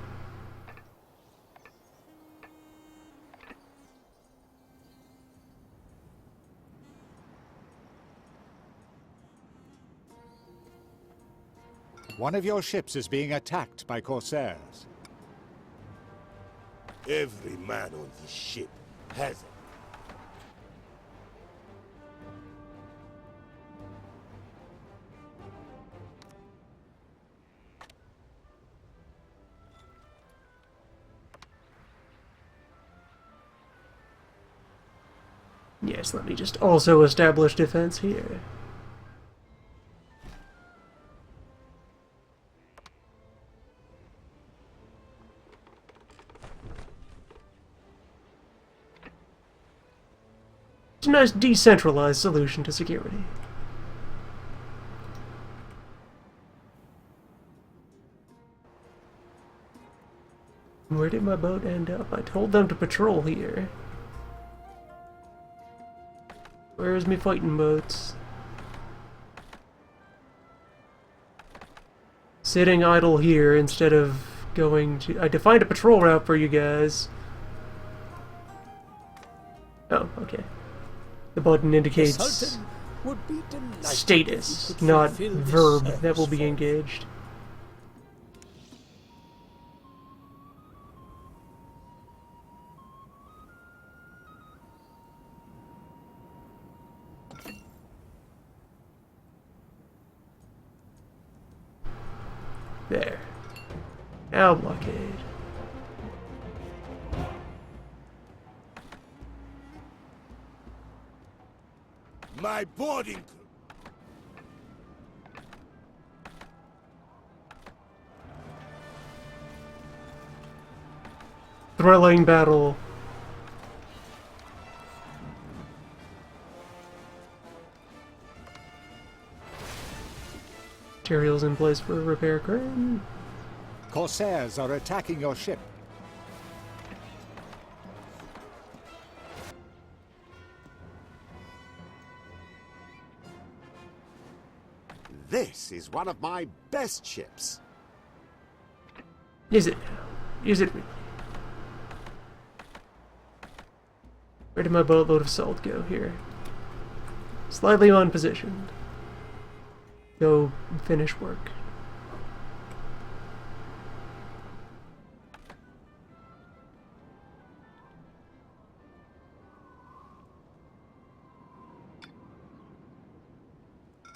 One of your ships is being attacked by corsairs. Every man on this ship has it. Yes, let me just also establish defense here. It's a nice decentralized solution to security. Where did my boat end up? I told them to patrol here. Where's me fighting boats? Sitting idle here instead of going to... I defined a patrol route for you guys. Oh, okay. The button indicates would be delighted if status, you could not fulfill this verb service that will be for me. engaged. There. Now blockade. My boarding crew. Thrilling battle. Materials in place for a repair crane. Corsairs are attacking your ship. This is one of my best ships. Is it now? Is it really? Where did my boatload of salt go here? Slightly unpositioned. Go finish work.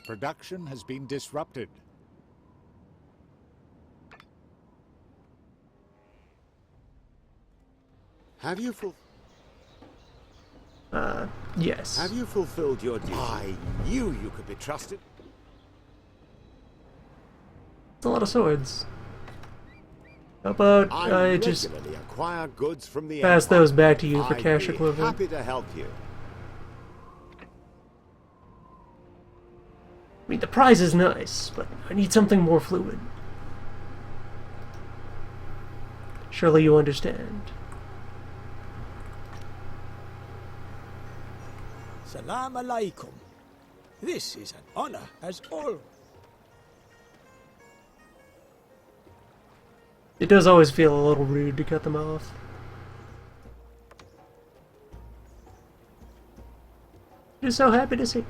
Production has been disrupted. Have you Yes. Have you fulfilled your duty? I knew you could be trusted. It's a lot of swords. How about I just regularly acquire goods from the pass Empire. those back to you for I'd cash be equivalent? happy to help you. I mean, the prize is nice, but I need something more fluid. Surely you understand. Salam alaikum. This is an honor, as always. It does always feel a little rude to cut them off. Just so happy to see you.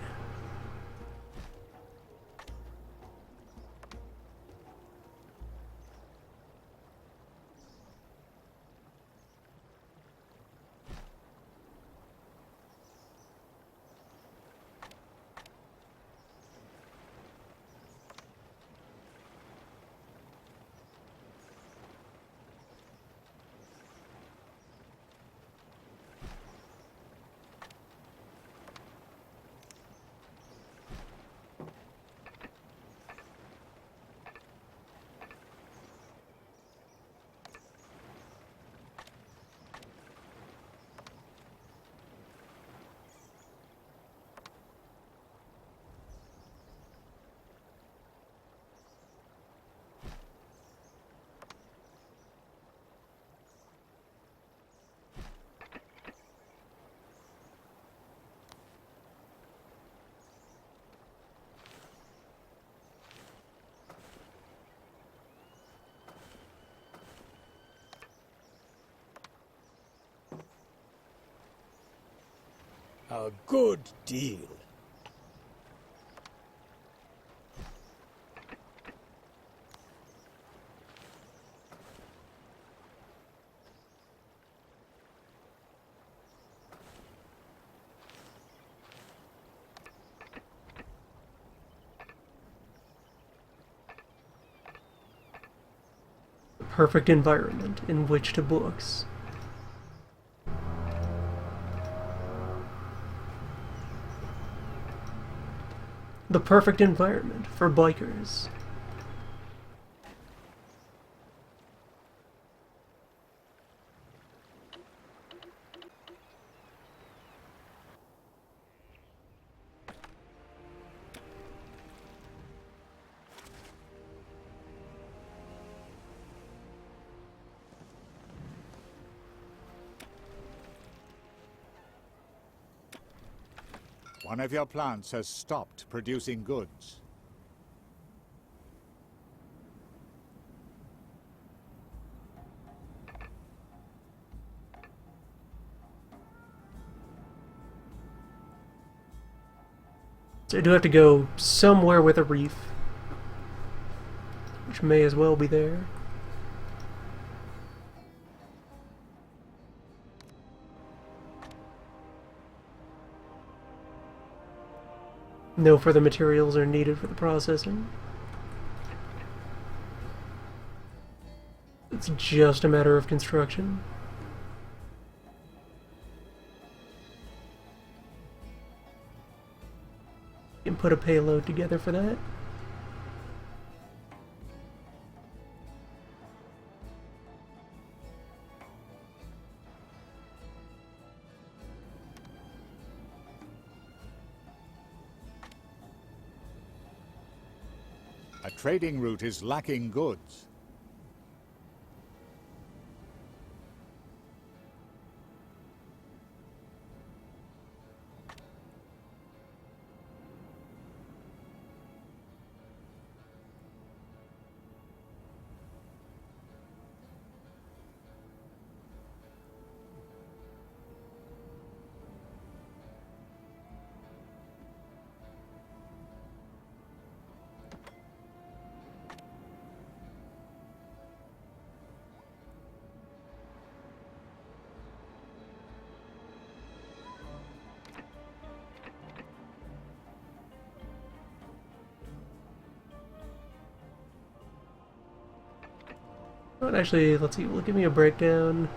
A good deal. The perfect environment in which to books. The perfect environment for bikers. One of your plants has stopped producing goods. So I do have to go somewhere with a reef, which may as well be there. No further materials are needed for the processing. It's just a matter of construction. You can put a payload together for that. A trading route is lacking goods. But actually, let's see, will it give me a breakdown?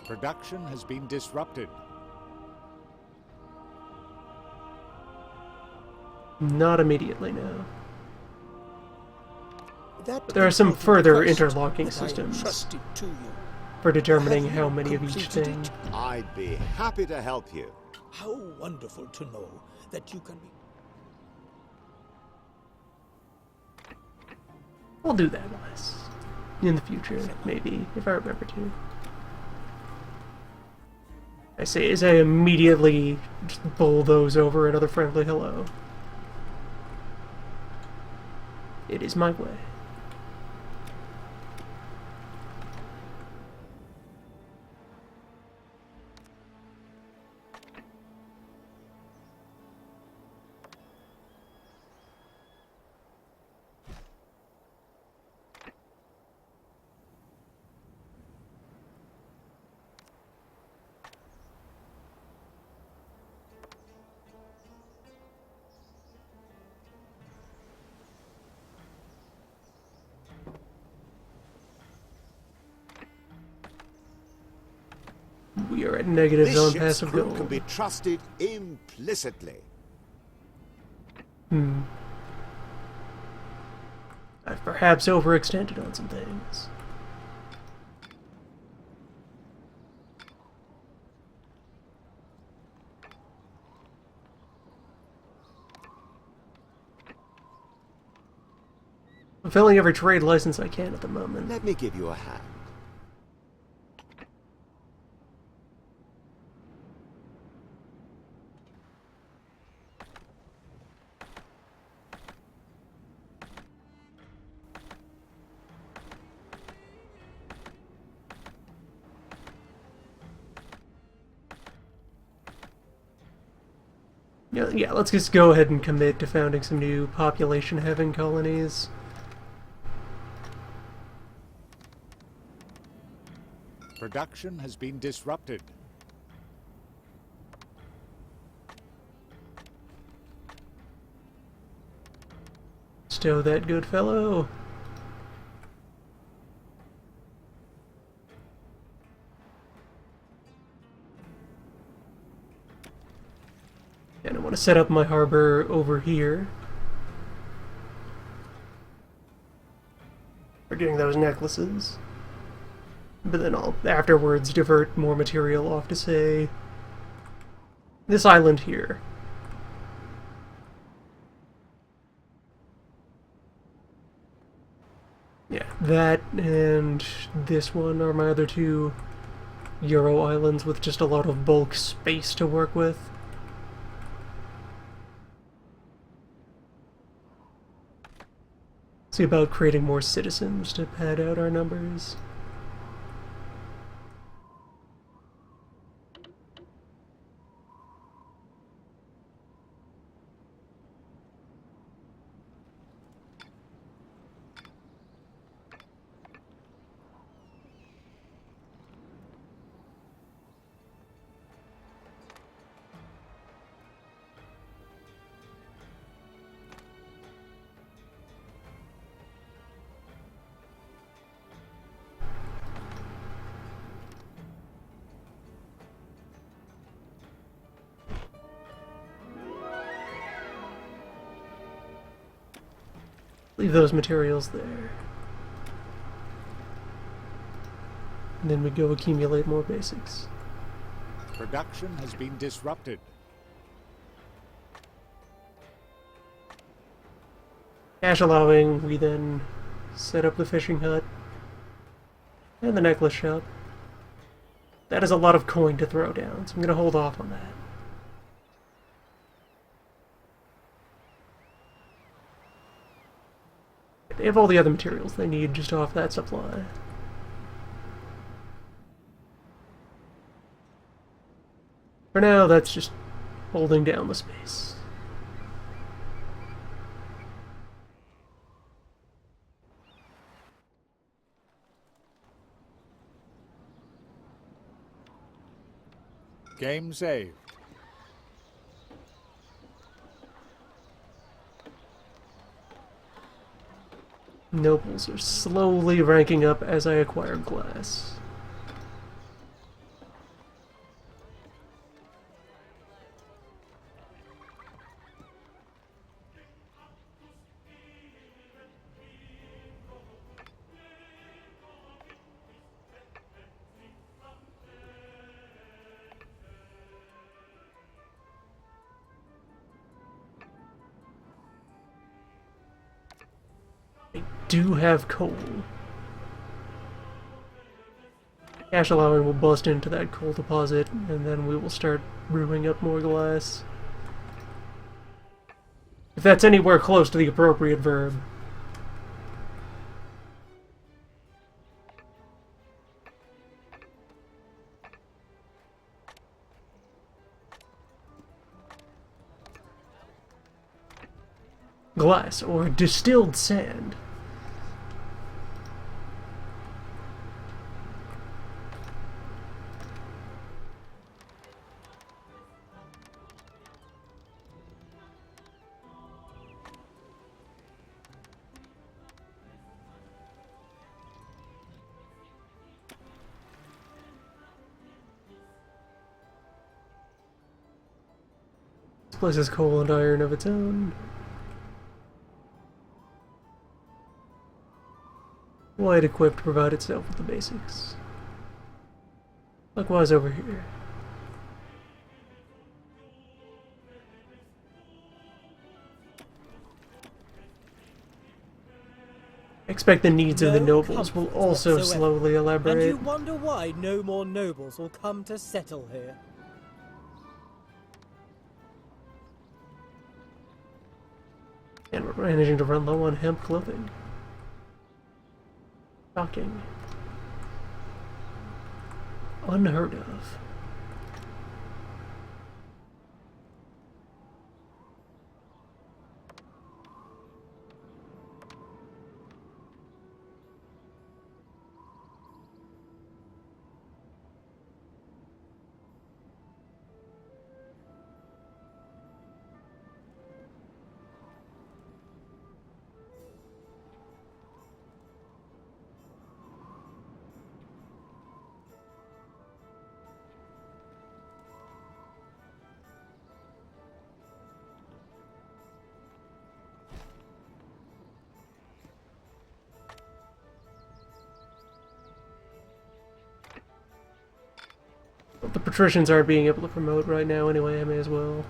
Production has been disrupted. Not immediately, no. That But there are some important further request interlocking that I systems entrusted to you. for determining Have how you many of each completed thing. it? I'd be happy to help you. How wonderful to know that you can be... I'll do that, Wes. In the future, maybe, if I remember to. I say as I immediately just bulldoze over another friendly hello. It is my way. We are at negatives This on ship's passive crew gold. can be trusted implicitly. I've perhaps overextended on some things. I'm filling every trade license I can at the moment. Let me give you a hand. Yeah, let's just go ahead and commit to founding some new population-having colonies. Production has been disrupted. Stow that good fellow. And I want to set up my harbor over here. For getting those necklaces. But then I'll afterwards divert more material off to, say, this island here. Yeah, that and this one are my other two Euro islands with just a lot of bulk space to work with. See about creating more citizens to pad out our numbers. Leave those materials there. And then we go accumulate more basics. Production has been disrupted. Cash allowing, we then set up the fishing hut and the necklace shop. That is a lot of coin to throw down, so I'm going to hold off on that. They have all the other materials they need just off that supply. For now, that's just holding down the space. Game saved. Nobles are slowly ranking up as I acquire glass. Do have coal. Cash allowing will bust into that coal deposit, and then we will start brewing up more glass. If that's anywhere close to the appropriate verb. Glass, or distilled sand. This place has coal and iron of its own. Light equipped to provide itself with the basics. Likewise over here. Expect the needs of the nobles will also whatsoever. slowly elaborate. And you wonder why no more nobles will come to settle here. And we're managing to run low on hemp clothing. Shocking. Unheard of. patricians aren't being able to promote right now anyway, I may as well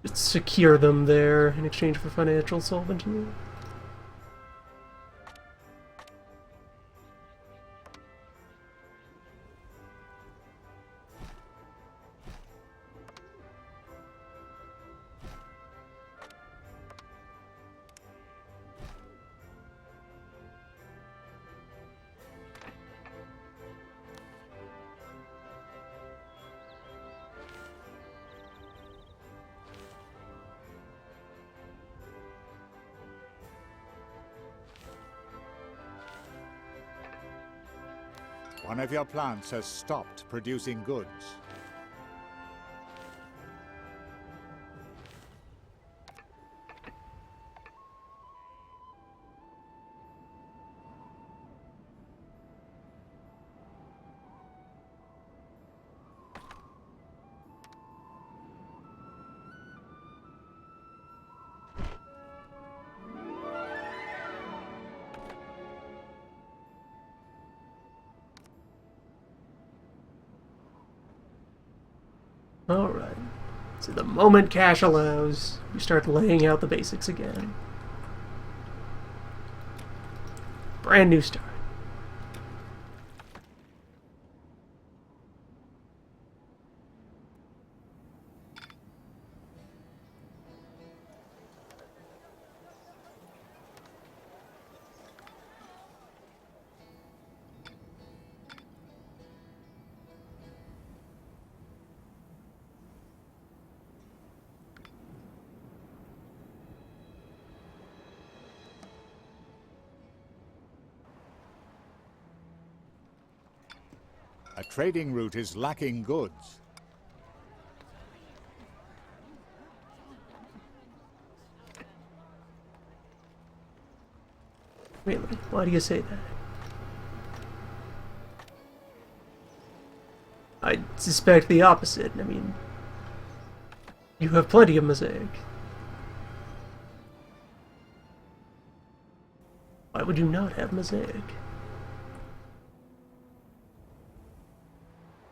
just secure them there in exchange for financial solvency. One of your plants has stopped producing goods. Alright, so the moment cash allows, you start laying out the basics again. Brand new start. A trading route is lacking goods. Really? Why do you say that? I suspect the opposite. I mean, you have plenty of mosaic. Why would you not have mosaic?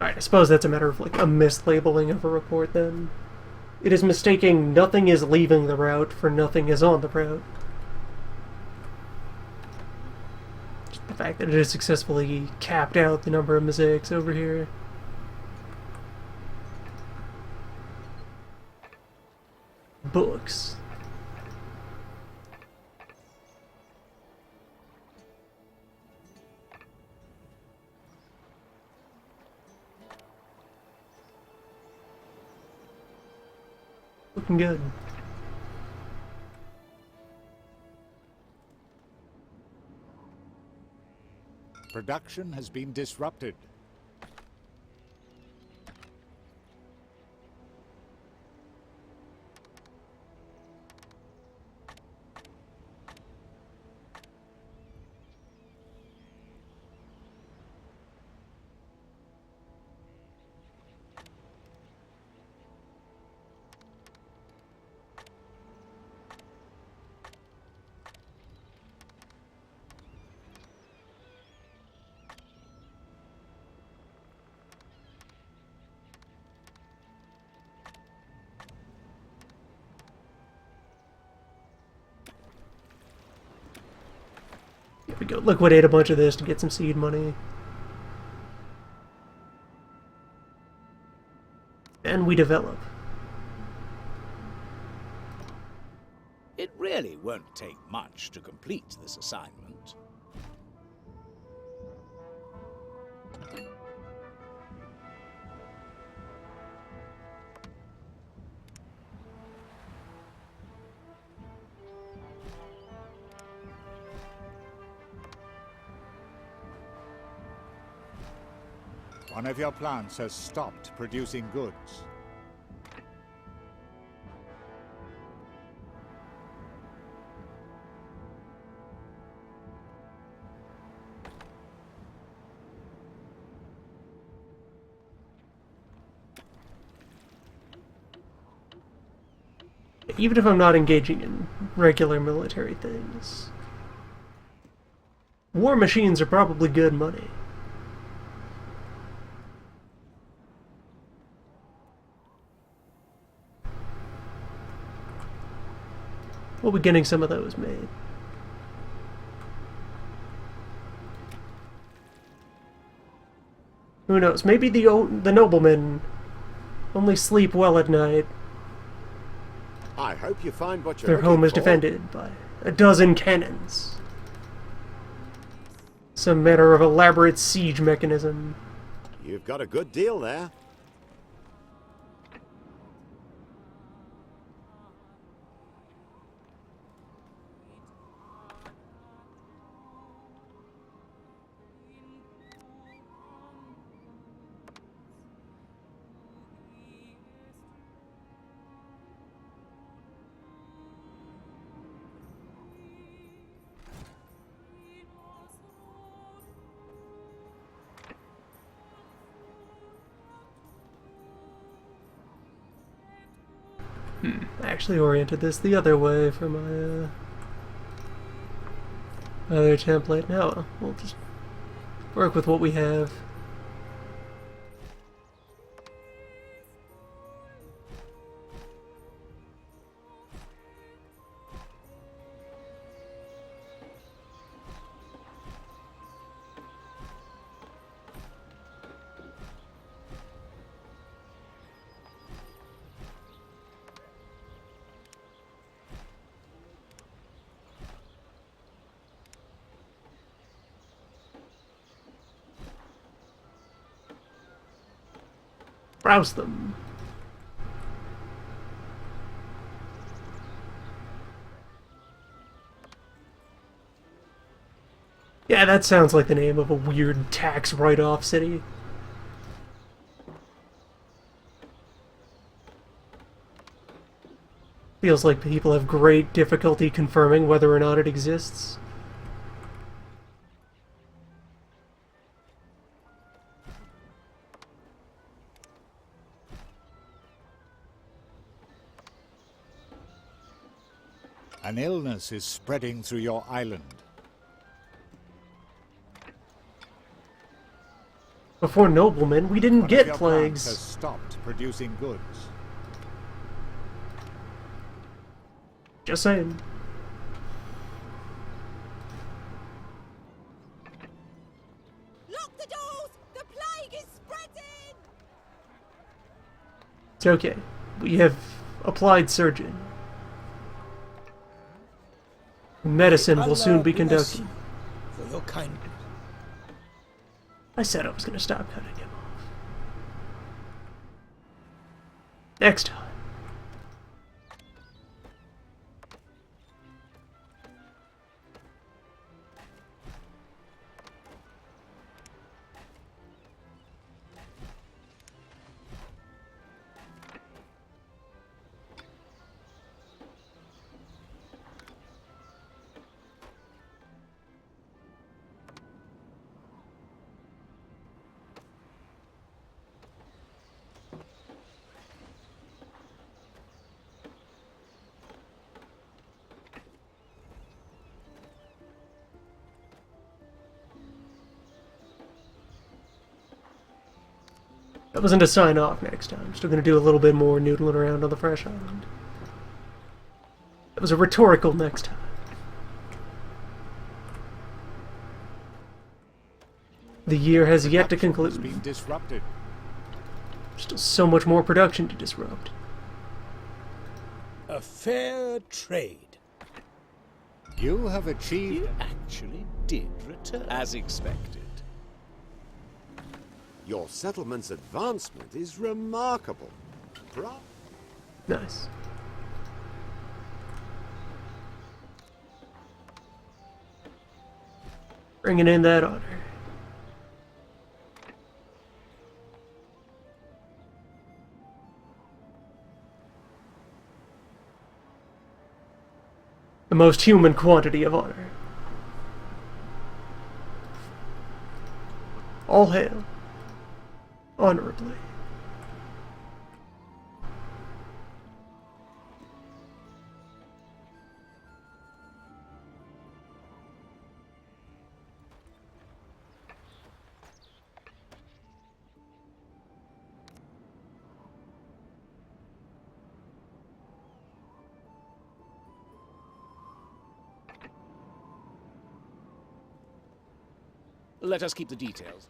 Alright, I suppose that's a matter of, like, a mislabeling of a report, then. It is mistaking nothing is leaving the route for nothing is on the route. Just the fact that it has successfully capped out the number of mosaics over here. Books. Looking good. Production has been disrupted. Here we go. Liquidate a bunch of this to get some seed money. And we develop. It really won't take much to complete this assignment. One of your plants has stopped producing goods. Even if I'm not engaging in regular military things, war machines are probably good money. We'll be getting some of those made. Who knows? Maybe the noblemen only sleep well at night. I hope you find what you're Their home looking is for. defended by a dozen cannons. Some manner of elaborate siege mechanism. You've got a good deal there. I actually oriented this the other way for my other template. Now we'll just work with what we have. Browse them. Yeah, that sounds like the name of a weird tax write-off city. Feels like people have great difficulty confirming whether or not it exists. An illness is spreading through your island. Before noblemen, we didn't One of get your plagues. plants has stopped producing goods. Just saying. Lock the doors! The plague is spreading! It's okay. We have applied surgeon. Medicine will soon be Allah bless conducted. you for your kindness. I said I was going to stop cutting him off. Next time. That wasn't a sign off next time. Still gonna do a little bit more noodling around on the fresh island. That was a rhetorical next time. The year has yet to Production has conclude. been disrupted. Still so much more production to disrupt. A fair trade. You have achieved. You actually did return. As expected. Your settlement's advancement is remarkable. Nice. Bringing in that honor. The most human quantity of honor. All hail. Honorably. Let us keep the details.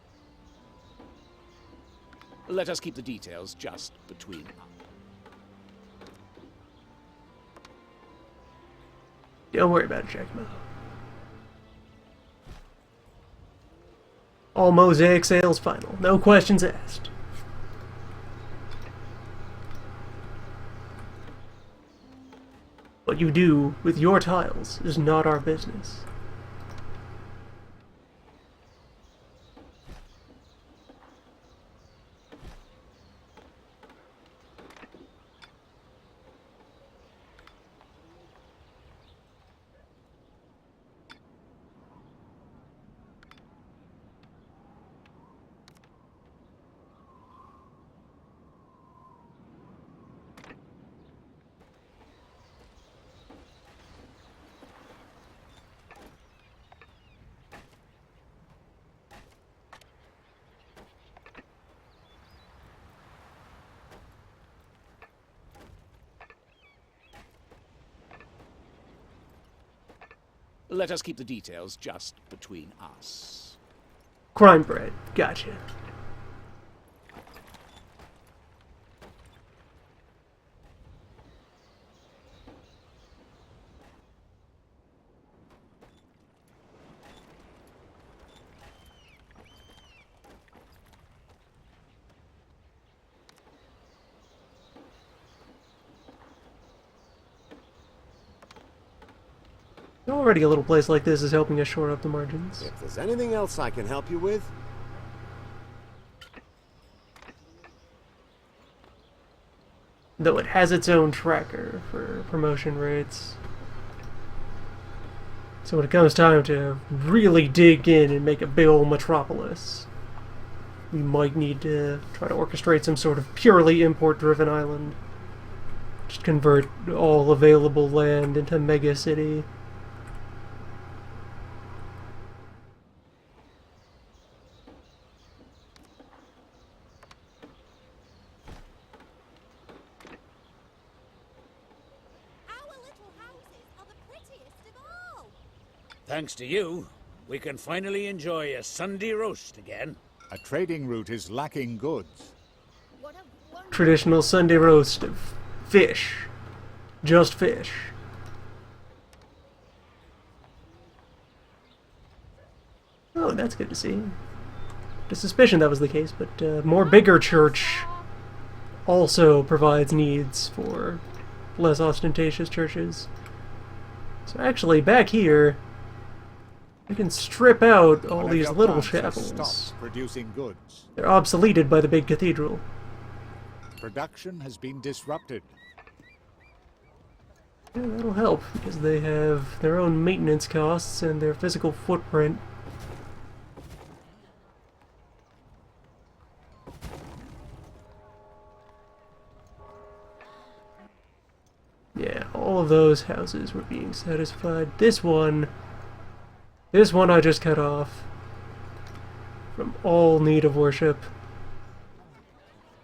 Let us keep the details just between us. Don't worry about it, Jackmo. All mosaic sales final. No questions asked. What you do with your tiles is not our business. Let us keep the details just between us. Crime bread. Gotcha. Already a little place like this is helping us shore up the margins. If there's anything else I can help you with, Though it has its own tracker for promotion rates. So when it comes time to really dig in and make a big old metropolis, we might need to try to orchestrate some sort of purely import-driven island. Just convert all available land into mega city. Thanks to you, we can finally enjoy a Sunday roast again. A trading route is lacking goods. Traditional Sunday roast of fish. Just fish. Oh, that's good to see. The suspicion that was the case, but more bigger church also provides needs for less ostentatious churches. So actually, back here, we can strip out all these little chapels. Producing goods. They're obsoleted by the big cathedral. Production has been disrupted. Yeah, that'll help, because they have their own maintenance costs and their physical footprint. Yeah, all of those houses were being satisfied. This one I just cut off from all need of worship.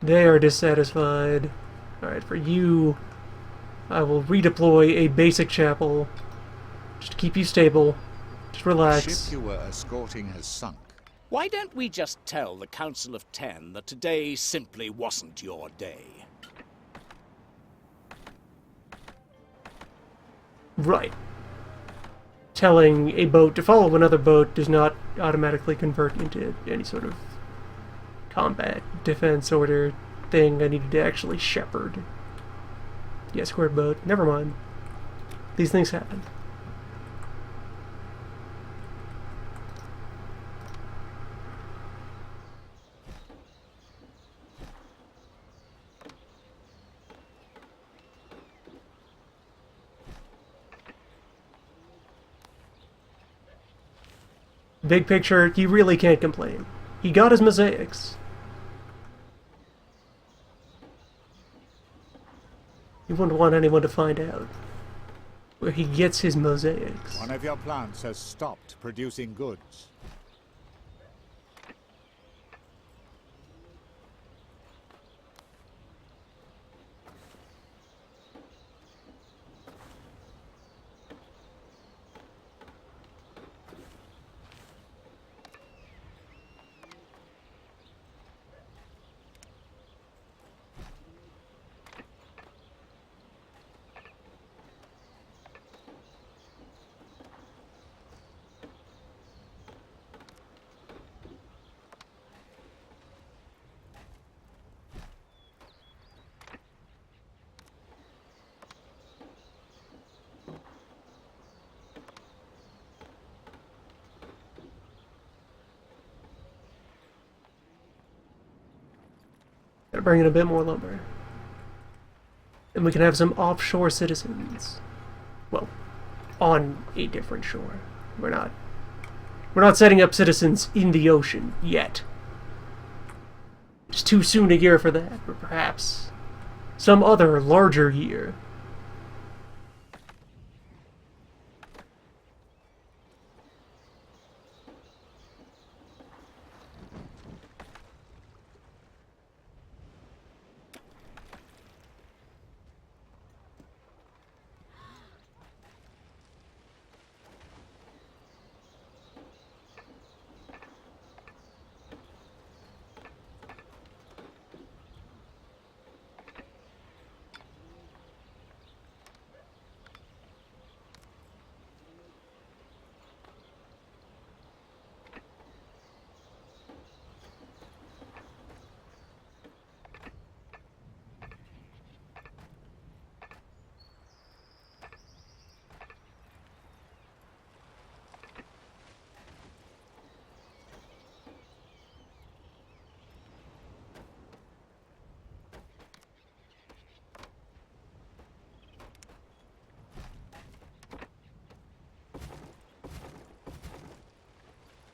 They are dissatisfied. Alright, for you, I will redeploy a basic chapel just to keep you stable. Just relax. The ship you were escorting has sunk. Why don't we just tell the Council of Ten that today simply wasn't your day? Right. Telling a boat to follow another boat does not automatically convert into any sort of combat defense order thing I needed to actually shepherd. The escort boat. Never mind. These things happen. Big picture, you really can't complain. He got his mosaics. You wouldn't want anyone to find out where he gets his mosaics. One of your plants has stopped producing goods. Gotta bring in a bit more lumber. And we can have some offshore citizens. Well, on a different shore. We're not setting up citizens in the ocean yet. It's too soon a year for that, but perhaps some other larger year.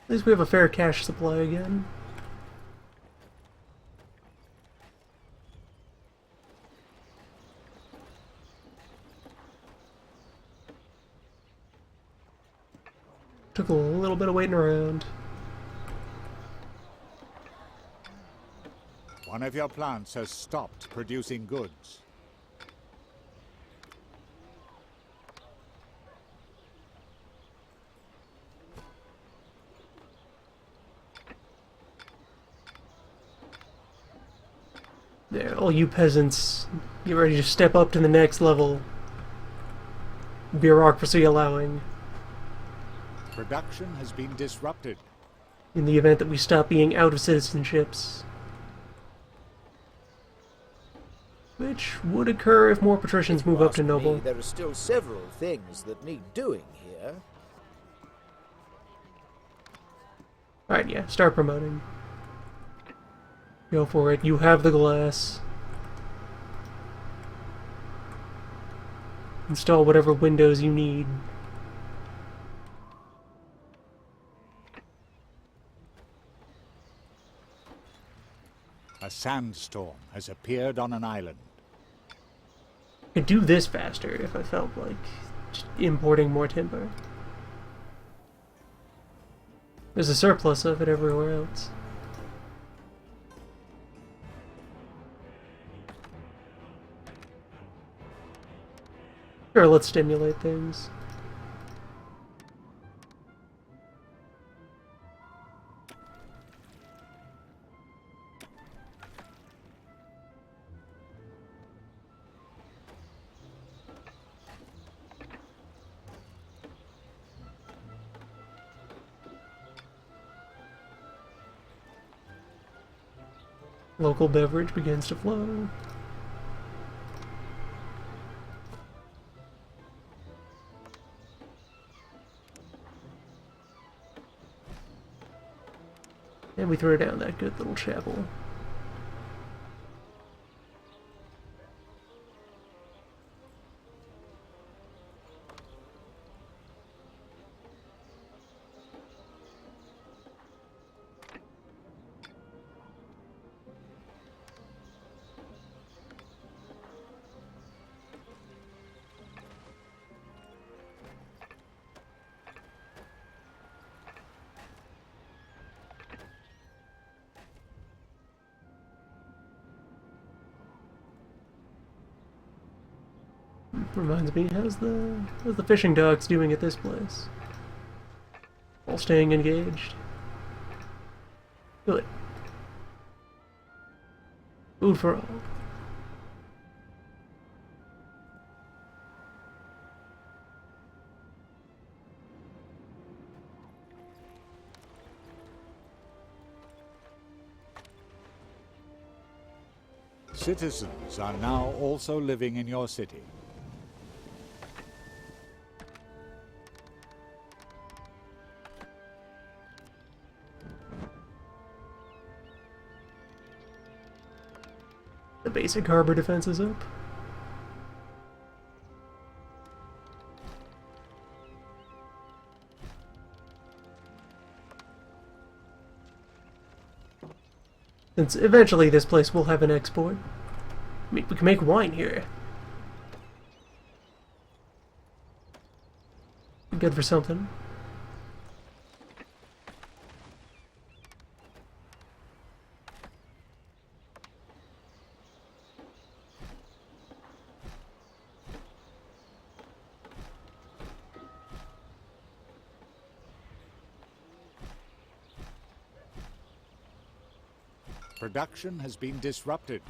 At least we have a fair cash supply again. Took a little bit of waiting around. One of your plants has stopped producing goods. There, all you peasants, get ready to step up to the next level. Bureaucracy allowing. Production has been disrupted. In the event that we stop being out of citizenships. Which would occur if more patricians move up to noble. There are still several things that need doing here. Alright, yeah, start promoting. Go for it, you have the glass. Install whatever windows you need. A sandstorm has appeared on an island. I could do this faster if I felt like just importing more timber. There's a surplus of it everywhere else. Sure, let's stimulate things. Local beverage begins to flow. And we throw down that good little chapel. Reminds me, how's the fishing docks doing at this place? All staying engaged. Good. Food for all. Citizens are now also living in your city. basic harbor defenses up. Since eventually this place will have an export. I mean, we can make wine here. Good for something. Production has been disrupted.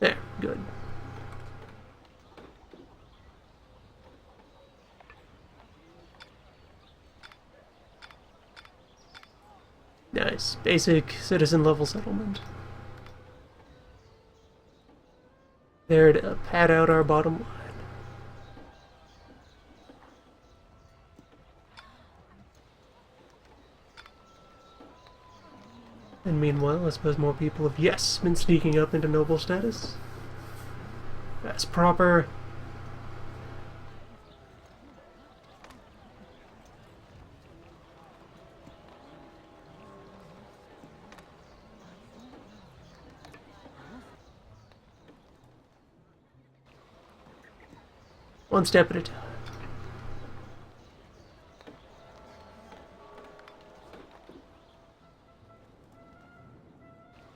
There, good. Nice. Basic citizen level settlement. There to pad out our bottom line. And meanwhile, I suppose more people have, yes, been sneaking up into noble status. That's proper. One step at a time.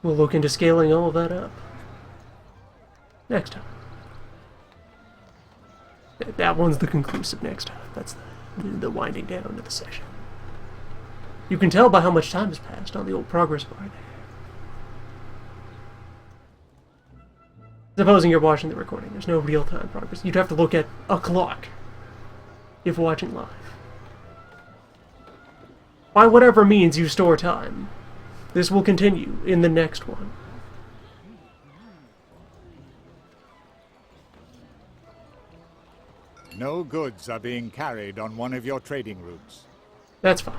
We'll look into scaling all of that up next time. That one's the conclusive next time. That's the winding down of the session. You can tell by how much time has passed on the old progress bar there. Supposing you're watching the recording, there's no real-time progress. You'd have to look at a clock if watching live. By whatever means you store time, this will continue in the next one. No goods are being carried on one of your trading routes. That's fine.